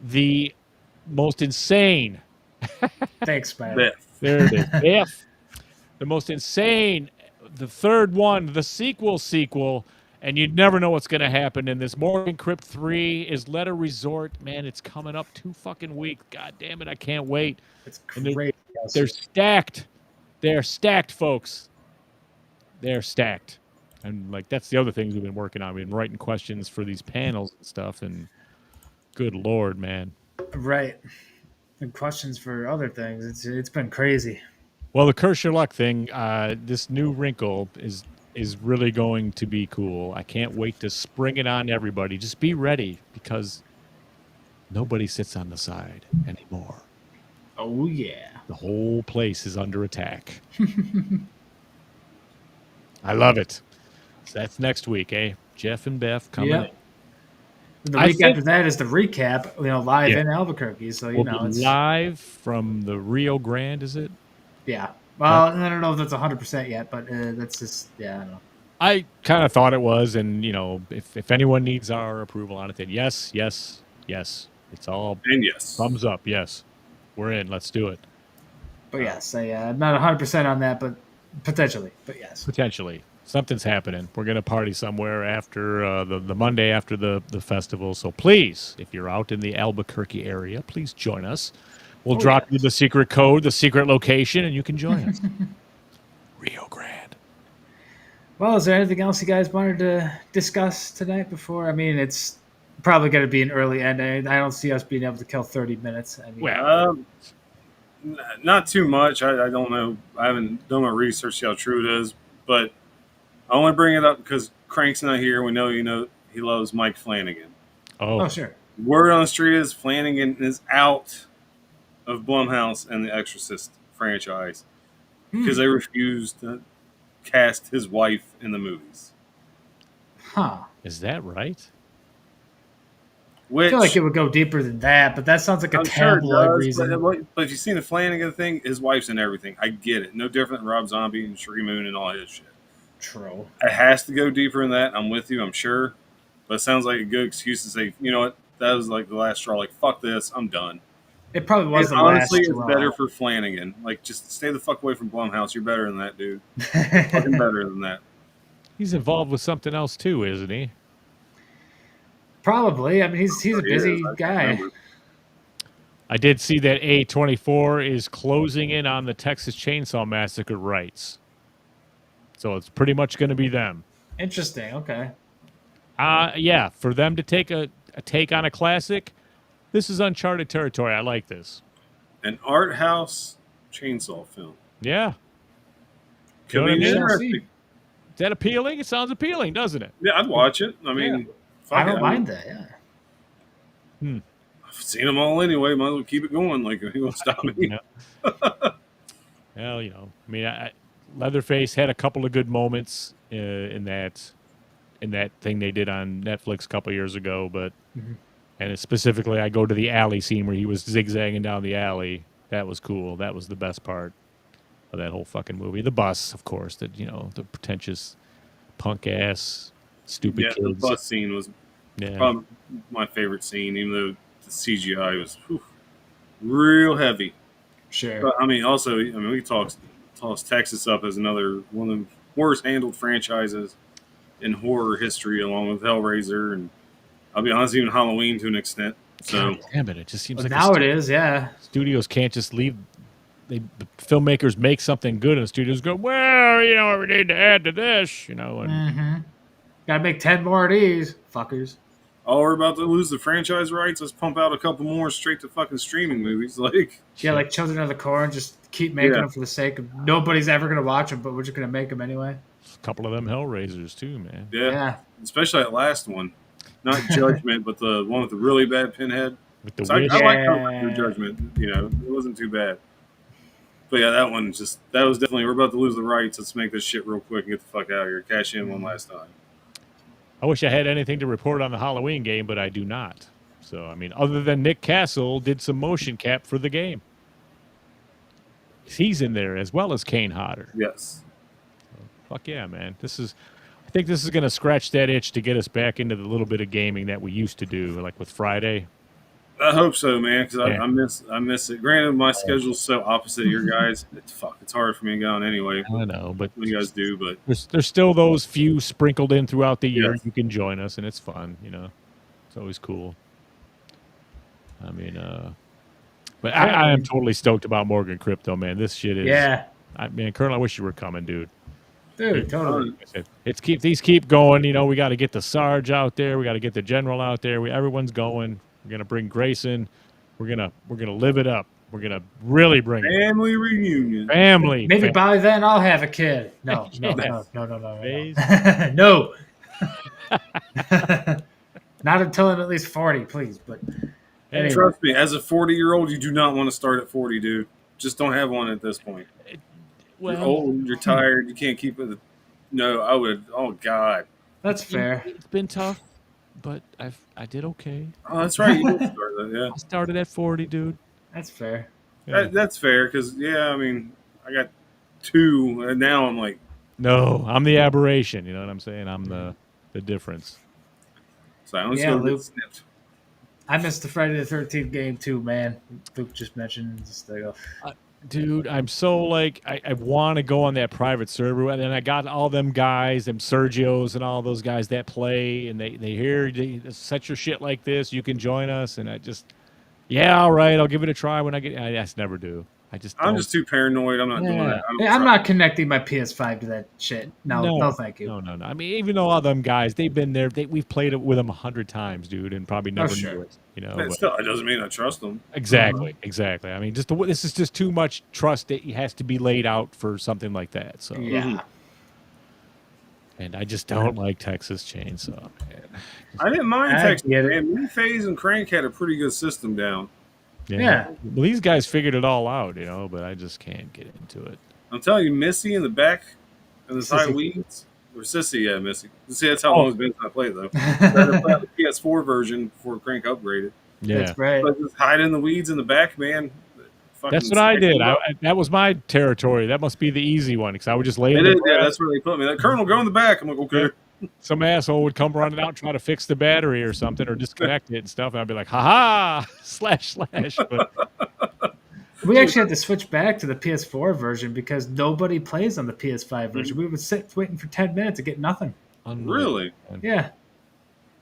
the most insane. Thanks, man. Beth. There it is. If the most insane, the third one, the sequel, and you'd never know what's going to happen in this. Morgan Crypt 3 is Let a Resort. Man, it's coming up 2 fucking weeks. God damn it, I can't wait. It's And great. they're stacked. They're stacked, folks. They're stacked. And, like, that's the other things we've been working on. We've been writing questions for these panels and stuff, and good Lord, man. Right. And questions for other things. It's been crazy. Well, the Curse Your Luck thing, this new wrinkle is really going to be cool. I can't wait to spring it on everybody. Just be ready, because nobody sits on the side anymore. Oh, yeah. The whole place is under attack. I love it. So that's next week, eh? Jeff and Beth coming in. The week after that is the recap, live in Albuquerque. So, We'll be it's live from the Rio Grande, is it? Yeah. Well, I don't know if that's 100% yet, but that's just, I don't know. I kind of thought it was, and, if anyone needs our approval on it, then yes. It's all thumbs up, yes. We're in. Let's do it. But yes, I'm not 100% on that, but potentially. But yes. Potentially. Something's happening. We're going to party somewhere after the Monday after the festival. So please, if you're out in the Albuquerque area, please join us. We'll drop you the secret code, the secret location, and you can join us. Rio Grande. Well, is there anything else you guys wanted to discuss tonight before? I mean, it's probably going to be an early end. I don't see us being able to kill 30 minutes. I mean, Not too much. I don't know. I haven't done my research to see how true it is, but I only bring it up because Crank's not here. We know, he loves Mike Flanagan. Oh, sure. Word on the street is Flanagan is out of Blumhouse and the Exorcist franchise because they refused to cast his wife in the movies. Huh. Is that right? I feel like it would go deeper than that, but that sounds like a tabloid reason. But if you've seen the Flanagan thing, his wife's in everything. I get it. No different than Rob Zombie and Sheree Moon and all his shit. True. It has to go deeper than that. I'm with you, I'm sure. But it sounds like a good excuse to say, you know what, that was like the last straw. Like, fuck this, I'm done. It probably was the honestly, last it's straw. better for Flanagan. Like, just stay the fuck away from Blumhouse. You're better than that, dude. You're fucking better than that. He's involved with something else too, isn't he? Probably. I mean, he's a busy guy. I did see that A24 is closing in on the Texas Chainsaw Massacre rights. So it's pretty much going to be them. Interesting. Okay. Yeah, for them to take a take on a classic, this is uncharted territory. I like this. An art house chainsaw film. Yeah. Could be interesting. Is that appealing? It sounds appealing, doesn't it? Yeah, I'd watch it. I mean, I don't mind that. Yeah. I've seen them all anyway. Might as well keep it going. Like, he won't stop me. Well, I mean, Leatherface had a couple of good moments in that thing they did on Netflix a couple years ago, but and specifically, I go to the alley scene where he was zigzagging down the alley. That was cool. That was the best part of that whole fucking movie. The bus, of course, that the pretentious punk ass stupid kids. The bus scene was probably my favorite scene, even though the CGI was real heavy. Sure. But I mean, also, we toss Texas up as another one of the worst handled franchises in horror history, along with Hellraiser, and I'll be honest, even Halloween to an extent. So God damn it! It just seems like now it is. Yeah. Studios can't just leave. The filmmakers make something good, and the studios go, well, we need to add to this, And Gotta make 10 more of these fuckers. Oh, we're about to lose the franchise rights. Let's pump out a couple more straight to fucking streaming movies. Like Children of the Corn. Just keep making them for the sake of nobody's ever gonna watch them, but we're just gonna make them anyway. A couple of them Hellraisers too, man. Yeah. Especially that last one, not Judgment, but the one with the really bad pinhead. With the I like Hellraiser Judgment. It wasn't too bad. But yeah, that one that was definitely, we're about to lose the rights. Let's make this shit real quick and get the fuck out of here. Cash in one last time. I wish I had anything to report on the Halloween game, but I do not. So, I mean, other than Nick Castle did some motion cap for the game. He's in there as well as Kane Hodder. Yes. Fuck yeah, man. I think this is going to scratch that itch to get us back into the little bit of gaming that we used to do, like with Friday. I hope so, man, because Yeah. I miss it. Granted, my schedule's so opposite of your guys. It's hard for me to get on anyway. I know, but you guys do, but there's still those few sprinkled in throughout the year. Yes. You can join us, and it's fun. It's always cool. I mean, but I am totally stoked about Morgan Crypto, man. This shit is Colonel, I wish you were coming, dude. Dude, totally. These keep going. We got to get the Sarge out there. We got to get the General out there. Everyone's going. We're gonna bring Grayson. We're gonna live it up. We're gonna really bring family reunion. Family. Maybe by then I'll have a kid. No. No. Not until I'm at least 40, please. But anyway. Trust me, as a 40-year-old, you do not want to start at 40, dude. Just don't have one at this point. You're old. You're tired. You can't keep it. No, I would. Oh God. That's fair. It's been tough. But I did okay. Oh, that's right. You did start that, yeah. I started at 40, dude. That's fair. Yeah. That's fair because, I mean, I got 2, and now I'm like... No, I'm the aberration. You know what I'm saying? I'm the difference. Silence Luke. Snipped. I missed the Friday the 13th game, too, man. Luke just mentioned this thing. Dude, I'm so like I want to go on that private server, and then I got all them guys, them Sergios, and all those guys that play, and they hear set your shit like this. You can join us, and I just, all right, I'll give it a try when I get. I just never do. I'm just too paranoid. I'm not doing that. I'm not connecting my PS5 to that shit. No, thank you. No. I mean, even though all them guys, they've been there. We've played it with them 100 times, dude, and probably never knew it. But still, it doesn't mean I trust them. Exactly. I mean, this is just too much trust that has to be laid out for something like that. So yeah. And I just don't like Texas Chainsaw, man. I didn't mind Texas. Man, Phase and Crank had a pretty good system down. Yeah. Well, these guys figured it all out, but I just can't get into it. I'm telling you, Missy in the back and the side weeds. Or Sissy, Missy. See, that's how long it's been since I played, though. The PS4 version before Crank upgraded. Yeah. That's right. But just hide in the weeds in the back, man. That's what I did. That was my territory. That must be the easy one because I would just lay in that's where they put me. Like, Colonel, go in the back. I'm like, okay. Some asshole would come running out and try to fix the battery or something or disconnect it and stuff, and I'd be like, ha // But we actually had to switch back to the PS4 version because nobody plays on the PS5 version. We would sit waiting for 10 minutes to get nothing. Really? Yeah.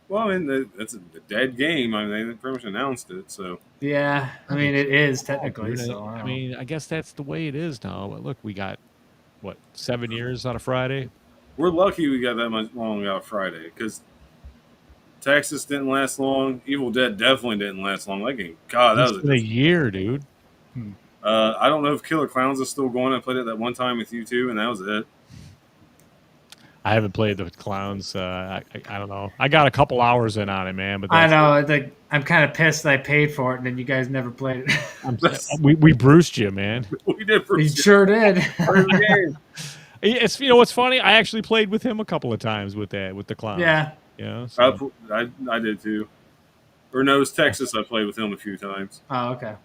Well, I mean, that's a dead game. I mean, they pretty much announced it, so. Yeah, I mean, it is technically. So, I mean, I guess that's the way it is now. But look, we got, 7 years on a Friday? We're lucky we got that much long out Friday because Texas didn't last long. Evil Dead definitely didn't last long. That game, God, that was a year, dude. I don't know if Killer Clowns is still going. I played it that one time with you two, and that was it. I haven't played the Clowns. I don't know. I got a couple hours in on it, man. But I know. I'm kind of pissed that I paid for it, and then you guys never played it. we bruised you, man. We did. We sure did. It's what's funny. I actually played with him a couple of times with the Clowns. Yeah. So. I did too. Or no, it was Texas. I played with him a few times. Oh, okay.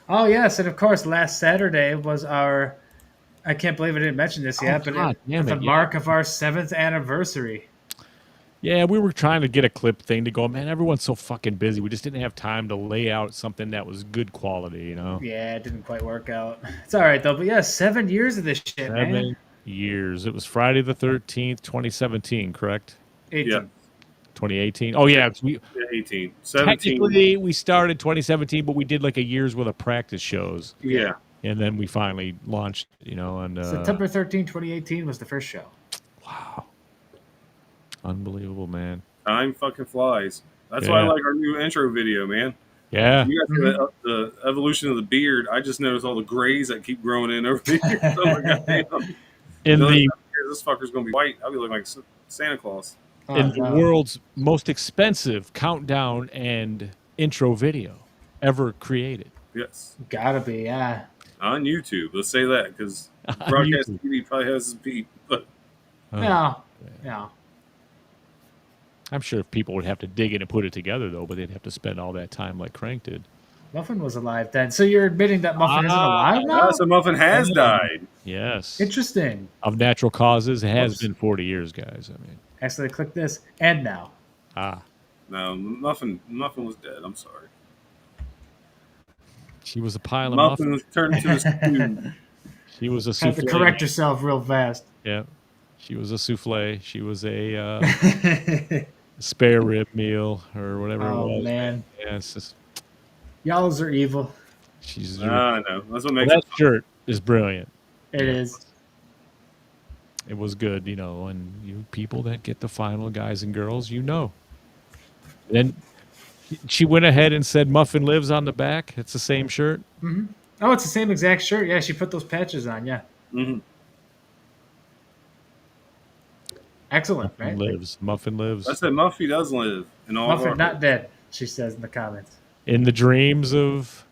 Oh yes, and of course, last Saturday was our. I can't believe I didn't mention this yet, but the mark of our 7th anniversary. Yeah, we were trying to get a clip thing to go, man, everyone's so fucking busy. We just didn't have time to lay out something that was good quality, Yeah, it didn't quite work out. It's all right, though. But yeah, 7 years of this shit, man. 7 years. It was Friday the 13th, 2017, correct? 18. Yeah. 2018. Oh, yeah. 18. 17. Technically, we started 2017, but we did like a year's worth of practice shows. Yeah. And then we finally launched, on September 13, 2018 was the first show. Wow. Unbelievable, man. Time fucking flies. That's why I like our new intro video, man. Yeah. You guys see the evolution of the beard. I just noticed all the grays that keep growing in over the years. Oh my goddamn. This fucker's going to be white. I'll be looking like Santa Claus. The world's most expensive countdown and intro video ever created. Yes. Gotta be, yeah. On YouTube. Let's say that because broadcast TV probably has his beat. But Yeah. I'm sure if people would have to dig in and put it together, though, but they'd have to spend all that time like Crank did. Muffin was alive then. So you're admitting that Muffin isn't alive now? So Muffin has died. Yes. Interesting. Of natural causes. It has Whoops. been 40 years, guys. I mean, Actually, click this. And now. No, Muffin was dead. I'm sorry. She was a pile of Muffin muffins. was turned into a stew. She was a Have to souffle. correct yourself real fast. Yeah. She was a souffle. She was a spare rib meal or whatever it Oh, was. man. Yeah, it's just, Y'all are evil. she's I know. That's what well, makes that shirt is brilliant. It is. It was good, you know, and you people that get the final, guys and girls, you know. Then she went ahead and said Muffin lives on the back. It's the same shirt. Oh, it's the same exact shirt. Yeah, she put those patches on. Yeah. Mhm. Excellent, right? Muffin lives I said Muffy does live in all of our Muffin not dead, she says in the comments. in the dreams of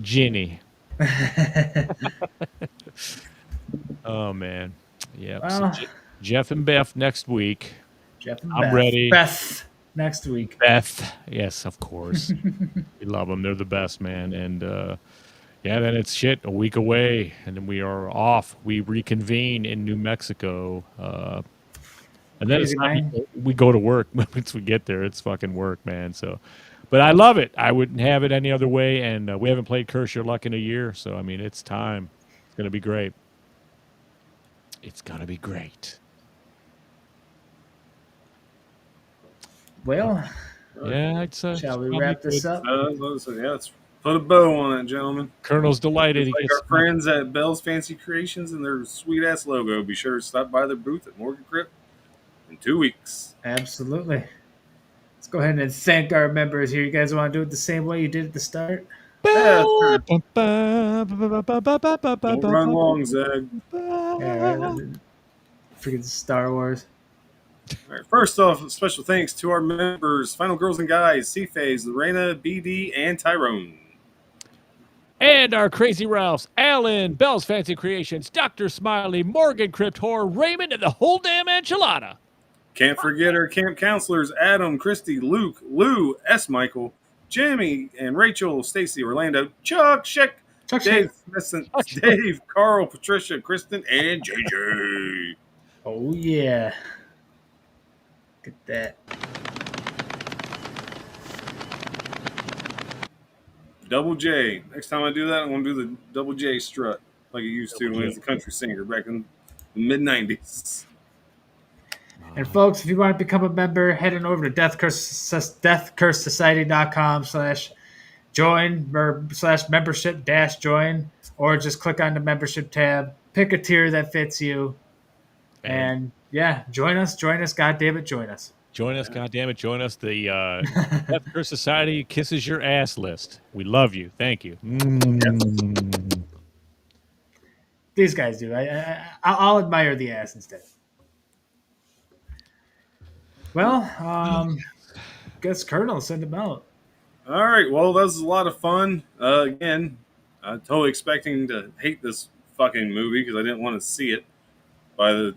Ginny. Oh man, yeah. Well, Jeff and Beth next week. Jeff and I'm Beth. ready. Beth next week. Beth, yes, of course. We love them. They're the best, man. And yeah, then it's a week away, and then we are off. We reconvene in New Mexico. And then Crazy, we go to work. Once we get there, it's fucking work, man. So, but I love it. I wouldn't have it any other way. And we haven't played Curse Your Luck in a year, so I mean, it's time. It's gonna be great. It's gonna be great. Well, Yeah, it's shall we wrap this up? So yeah, let's put a bow on it, gentlemen. Colonel's delighted. He Like gets our friends at Bell's Fancy Creations and their sweet ass logo. Be sure to stop by their booth at Morgan Crypt in 2 weeks. Absolutely. Let's go ahead and thank our members here. You guys want to do it the same way you did at the start? Yeah, sure. Don't Don't run long, Zach. Yeah, right. Freaking Star Wars. All right, first off, special thanks to our members, Final Girls and Guys, C-Phase, Lorena, BD, and Tyrone. And our crazy Ralphs, Alan, Bell's Fancy Creations, Dr. Smiley, Morgan Crypt Horror, Raymond, and the whole damn enchilada. Can't forget our camp counselors, Adam, Christy, Luke, Lou, S. Michael, Jamie, and Rachel, Stacy, Orlando, Chuck, Sheck, Chuck Dave, Sheck. Vincent, Dave, Carl, Patricia, Kristen, and JJ. Oh, yeah. Look at that. Double J. Next time I do that, I'm going to do the Double J strut like I used to when I was a country singer back in the mid-90s. And folks, if you want to become a member, head on over to deathcursesociety.com/join or /membership-join, or just click on the membership tab. Pick a tier that fits you. And yeah, join us. God damn it, join us. Join us, goddammit. Join us. The Death Curse Society kisses your ass list. We love you. Thank you. These guys do. I'll admire the ass instead. Well, guess Colonel send him out. All right. Well, that was a lot of fun. Again, I'm totally expecting to hate this fucking movie because I didn't want to see it by the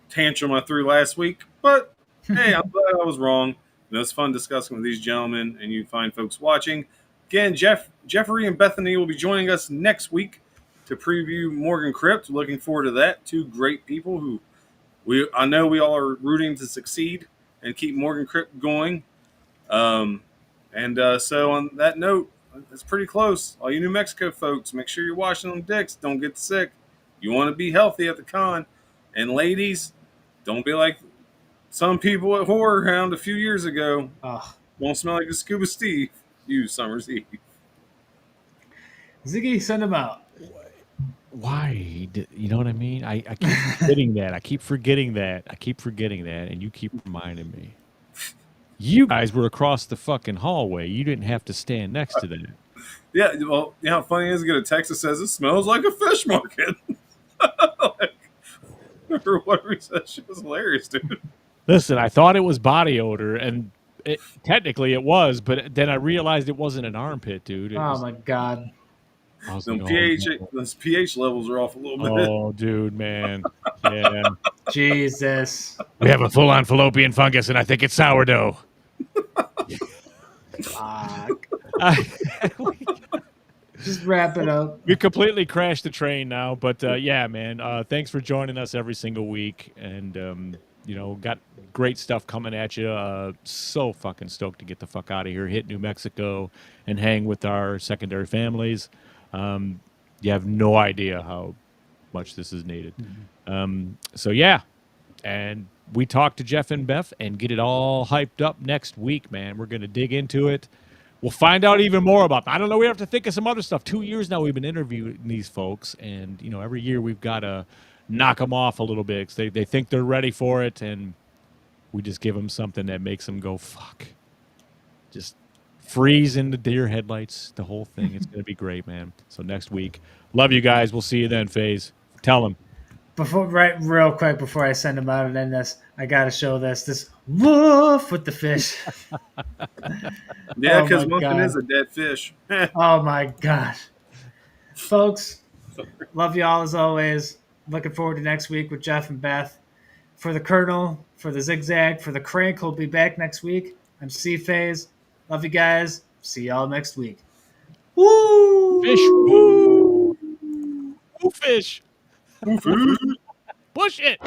tantrum I threw last week. But hey, I'm glad I was wrong. And it was fun discussing with these gentlemen and you fine folks watching. Again, Jeffrey and Bethany will be joining us next week to preview Morgan Crypt. Looking forward to that. Two great people who I know we all are rooting to succeed and keep Morgan Crypt going. So on that note, it's pretty close. All you New Mexico folks, make sure you're washing them dicks. Don't get sick. You want to be healthy at the con. And ladies, don't be like some people at Horror Hound a few years ago. Won't smell like a Scuba Steve. You Summer's Eve. Ziggy, send him out. Why? You know what I mean? I keep forgetting that. I keep forgetting that. And you keep reminding me. You guys were across the fucking hallway. You didn't have to stand next to that. Yeah, well, you know how funny it is to get a text that says it smells like a fish market. Or whatever he said, she was hilarious, dude. Listen, I thought it was body odor, and technically it was, but then I realized it wasn't an armpit, dude. My God. Those pH levels are off a little bit. Oh, dude, man. Yeah. Jesus. We have a full-on fallopian fungus, and I think it's sourdough. Fuck. Just wrap it up. We completely crashed the train now, but yeah, man. Thanks for joining us every single week, and got great stuff coming at you. So fucking stoked to get the fuck out of here, hit New Mexico, and hang with our secondary families. You have no idea how much this is needed. So yeah, and we talk to Jeff and Beth and get it all hyped up next week, man. We're gonna dig into it. We'll find out even more about them. I don't know. We have to think of some other stuff. 2 years now we've been interviewing these folks, and every year we've got to knock them off a little bit. 'Cause they think they're ready for it, and we just give them something that makes them go fuck. Just freeze in the deer headlights. The whole thing. It's gonna be great, man. So next week, love you guys. We'll see you then. FaZe, tell them. Real quick before I send them out and end this, I gotta show this woof with the fish. Yeah, Oh because my muffin God. is a dead fish. Oh my gosh, folks, love you all as always. Looking forward to next week with Jeff and Beth. For the Colonel, for the Zigzag, for the Crank, who'll be back next week. I'm C-Phase. Love you guys. See y'all next week. Woo! Fish. Woo! Woo fish. Push it.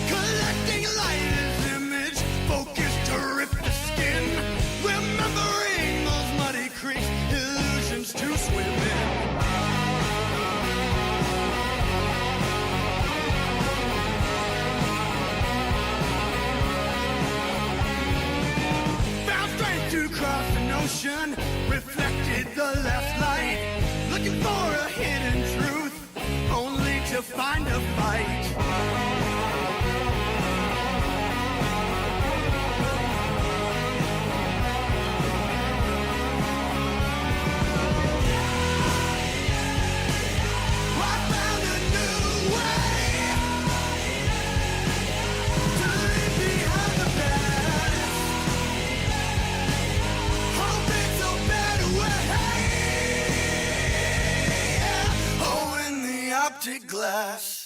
Collecting light image, focused to rip the skin. Remembering those muddy creeks, illusions to swim in. Found strength to cross an ocean, reflected the last light. Looking for a hidden truth, only to find a fight. I found a new way to leave behind the past. Hope it's a better way. Oh, in the optic glass.